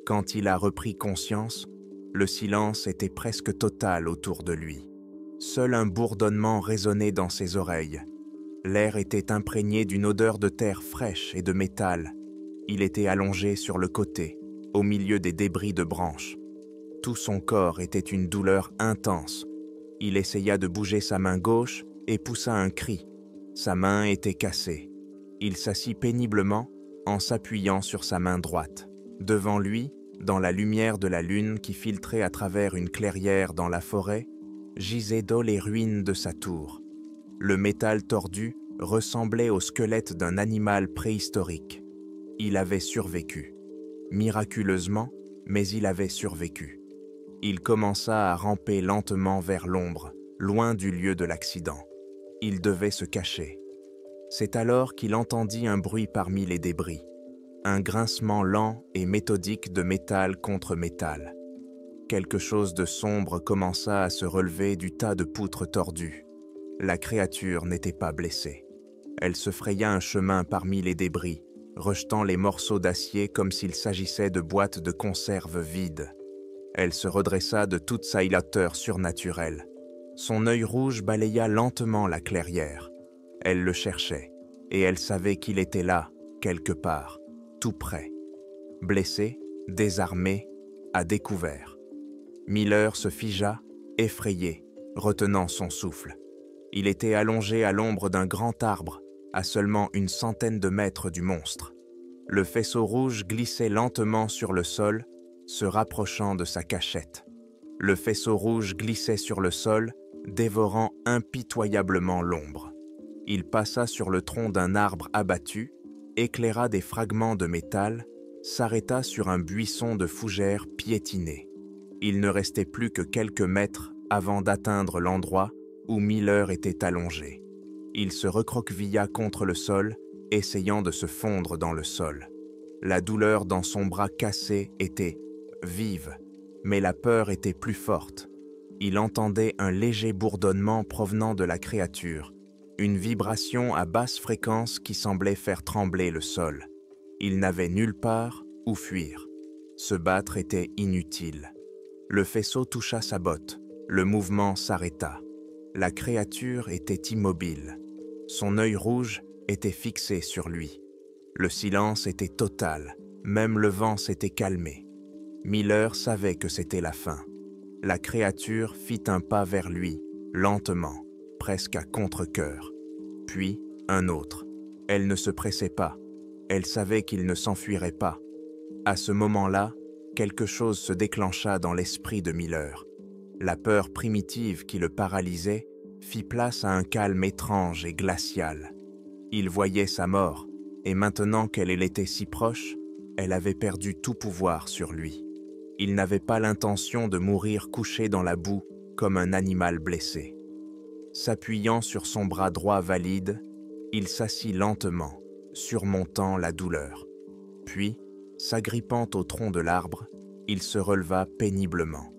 Quand il a repris conscience, le silence était presque total autour de lui. Seul un bourdonnement résonnait dans ses oreilles. L'air était imprégné d'une odeur de terre fraîche et de métal. Il était allongé sur le côté, au milieu des débris de branches. Tout son corps était une douleur intense. Il essaya de bouger sa main gauche et poussa un cri. Sa main était cassée. Il s'assit péniblement en s'appuyant sur sa main droite. Devant lui, dans la lumière de la lune qui filtrait à travers une clairière dans la forêt, gisaient dans les ruines de sa tour. Le métal tordu ressemblait au squelette d'un animal préhistorique. Il avait survécu. Miraculeusement, mais il avait survécu. Il commença à ramper lentement vers l'ombre, loin du lieu de l'accident. Il devait se cacher. C'est alors qu'il entendit un bruit parmi les débris, un grincement lent et méthodique de métal contre métal. Quelque chose de sombre commença à se relever du tas de poutres tordues. La créature n'était pas blessée. Elle se fraya un chemin parmi les débris, rejetant les morceaux d'acier comme s'il s'agissait de boîtes de conserve vides. Elle se redressa de toute sa hauteur surnaturelle. Son œil rouge balaya lentement la clairière. Elle le cherchait, et elle savait qu'il était là, quelque part, tout près. Blessé, désarmé, à découvert. Miller se figea, effrayé, retenant son souffle. Il était allongé à l'ombre d'un grand arbre, à seulement une centaine de mètres du monstre. Le faisceau rouge glissait lentement sur le sol, se rapprochant de sa cachette. Le faisceau rouge glissait sur le sol, dévorant impitoyablement l'ombre. Il passa sur le tronc d'un arbre abattu, éclaira des fragments de métal, s'arrêta sur un buisson de fougères piétinées. Il ne restait plus que quelques mètres avant d'atteindre l'endroit où Miller était allongé. Il se recroquevilla contre le sol, essayant de se fondre dans le sol. La douleur dans son bras cassé était vive, mais la peur était plus forte. Il entendait un léger bourdonnement provenant de la créature, une vibration à basse fréquence qui semblait faire trembler le sol. Il n'avait nulle part où fuir. Se battre était inutile. Le faisceau toucha sa botte. Le mouvement s'arrêta. La créature était immobile. Son œil rouge était fixé sur lui. Le silence était total. Même le vent s'était calmé. Miller savait que c'était la fin. La créature fit un pas vers lui, lentement, presque à contre-cœur. Puis, un autre. Elle ne se pressait pas. Elle savait qu'il ne s'enfuirait pas. À ce moment-là, quelque chose se déclencha dans l'esprit de Miller. La peur primitive qui le paralysait fit place à un calme étrange et glacial. Il voyait sa mort, et maintenant qu'elle était si proche, elle avait perdu tout pouvoir sur lui. Il n'avait pas l'intention de mourir couché dans la boue comme un animal blessé. S'appuyant sur son bras droit valide, il s'assit lentement, surmontant la douleur. Puis, s'agrippant au tronc de l'arbre, il se releva péniblement.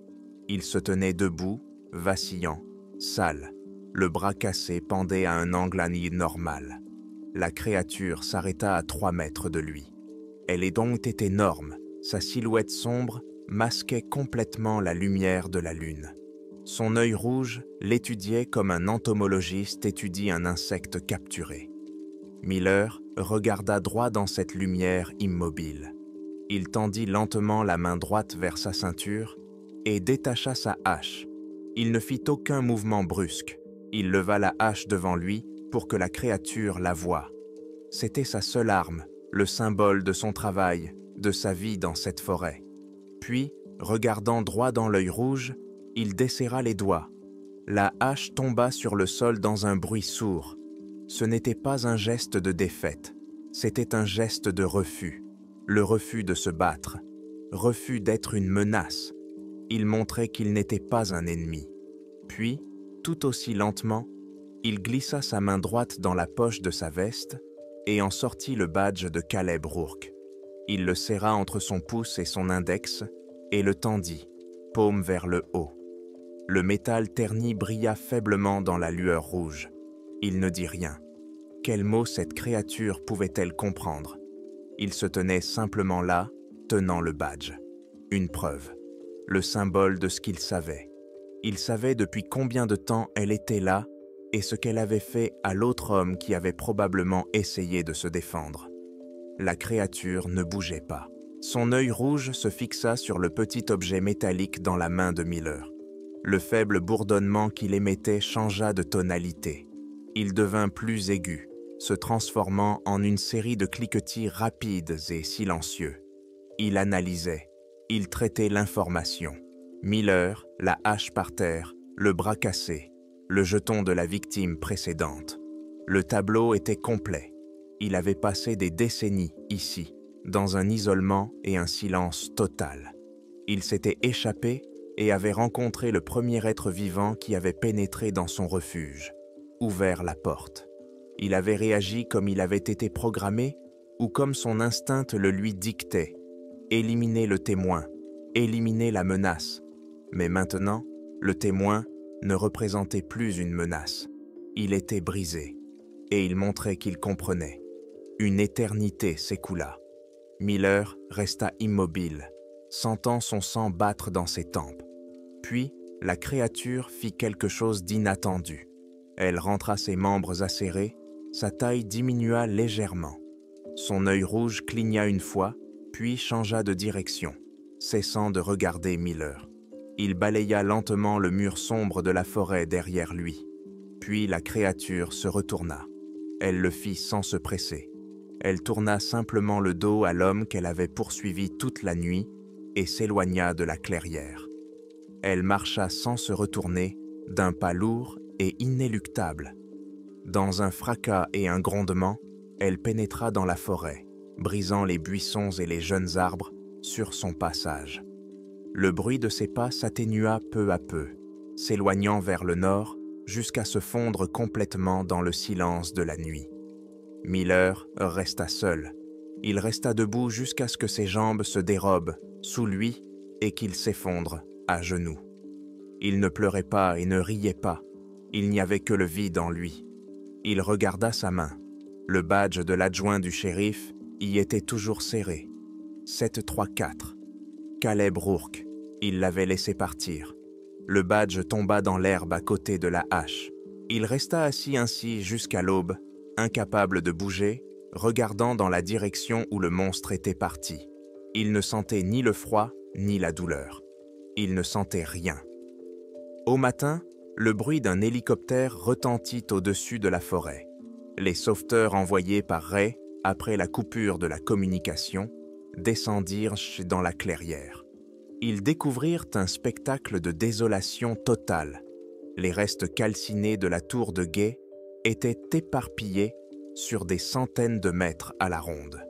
Il se tenait debout, vacillant, sale. Le bras cassé pendait à un angle anormal. La créature s'arrêta à 3 mètres de lui. Elle était énorme, sa silhouette sombre masquait complètement la lumière de la lune. Son œil rouge l'étudiait comme un entomologiste étudie un insecte capturé. Miller regarda droit dans cette lumière immobile. Il tendit lentement la main droite vers sa ceinture et détacha sa hache. Il ne fit aucun mouvement brusque. Il leva la hache devant lui pour que la créature la voie. C'était sa seule arme, le symbole de son travail, de sa vie dans cette forêt. Puis, regardant droit dans l'œil rouge, il desserra les doigts. La hache tomba sur le sol dans un bruit sourd. Ce n'était pas un geste de défaite, c'était un geste de refus. Le refus de se battre, refus d'être une menace. Il montrait qu'il n'était pas un ennemi. Puis, tout aussi lentement, il glissa sa main droite dans la poche de sa veste et en sortit le badge de Caleb Rourke. Il le serra entre son pouce et son index et le tendit, paume vers le haut. Le métal terni brilla faiblement dans la lueur rouge. Il ne dit rien. Quel mot cette créature pouvait-elle comprendre? Il se tenait simplement là, tenant le badge. Une preuve. Le symbole de ce qu'il savait. Il savait depuis combien de temps elle était là et ce qu'elle avait fait à l'autre homme qui avait probablement essayé de se défendre. La créature ne bougeait pas. Son œil rouge se fixa sur le petit objet métallique dans la main de Miller. Le faible bourdonnement qu'il émettait changea de tonalité. Il devint plus aigu, se transformant en une série de cliquetis rapides et silencieux. Il analysait, il traitait l'information. Miller, la hache par terre, le bras cassé, le jeton de la victime précédente. Le tableau était complet. Il avait passé des décennies ici, dans un isolement et un silence total. Il s'était échappé et avait rencontré le premier être vivant qui avait pénétré dans son refuge, ouvert la porte. Il avait réagi comme il avait été programmé ou comme son instinct le lui dictait, éliminer le témoin, éliminer la menace. Mais maintenant, le témoin ne représentait plus une menace. Il était brisé, et il montrait qu'il comprenait. Une éternité s'écoula. Miller resta immobile, sentant son sang battre dans ses tempes. Puis, la créature fit quelque chose d'inattendu. Elle rentra ses membres acérés, sa taille diminua légèrement. Son œil rouge cligna une fois, puis changea de direction, cessant de regarder Miller. Il balaya lentement le mur sombre de la forêt derrière lui. Puis la créature se retourna. Elle le fit sans se presser. Elle tourna simplement le dos à l'homme qu'elle avait poursuivi toute la nuit et s'éloigna de la clairière. Elle marcha sans se retourner, d'un pas lourd et inéluctable. Dans un fracas et un grondement, elle pénétra dans la forêt, brisant les buissons et les jeunes arbres sur son passage. Le bruit de ses pas s'atténua peu à peu, s'éloignant vers le nord jusqu'à se fondre complètement dans le silence de la nuit. Miller resta seul. Il resta debout jusqu'à ce que ses jambes se dérobent sous lui et qu'il s'effondre à genoux. Il ne pleurait pas et ne riait pas. Il n'y avait que le vide en lui. Il regarda sa main. Le badge de l'adjoint du shérif y était toujours serré. 734. Caleb Rourke. Il l'avait laissé partir. Le badge tomba dans l'herbe à côté de la hache. Il resta assis ainsi jusqu'à l'aube, incapable de bouger, regardant dans la direction où le monstre était parti. Il ne sentait ni le froid, ni la douleur. Il ne sentait rien. Au matin, le bruit d'un hélicoptère retentit au-dessus de la forêt. Les sauveteurs envoyés par Ray, après la coupure de la communication, descendirent dans la clairière. Ils découvrirent un spectacle de désolation totale. Les restes calcinés de la tour de guet étaient éparpillés sur des centaines de mètres à la ronde.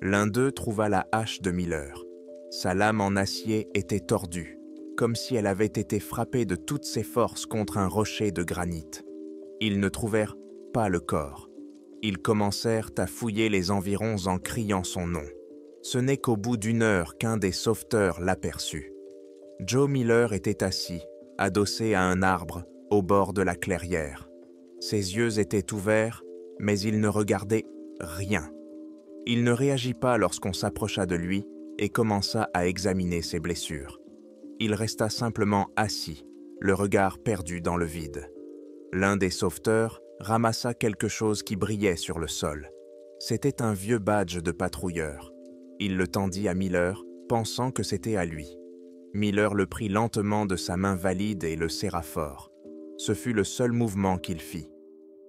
L'un d'eux trouva la hache de Miller. Sa lame en acier était tordue, comme si elle avait été frappée de toutes ses forces contre un rocher de granit. Ils ne trouvèrent pas le corps. Ils commencèrent à fouiller les environs en criant son nom. Ce n'est qu'au bout d'une heure qu'un des sauveteurs l'aperçut. Joe Miller était assis, adossé à un arbre, au bord de la clairière. Ses yeux étaient ouverts, mais il ne regardait rien. Il ne réagit pas lorsqu'on s'approcha de lui et commença à examiner ses blessures. Il resta simplement assis, le regard perdu dans le vide. L'un des sauveteurs ramassa quelque chose qui brillait sur le sol. C'était un vieux badge de patrouilleur. Il le tendit à Miller, pensant que c'était à lui. Miller le prit lentement de sa main valide et le serra fort. Ce fut le seul mouvement qu'il fit.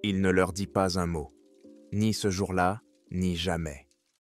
Il ne leur dit pas un mot. Ni ce jour-là, ni jamais.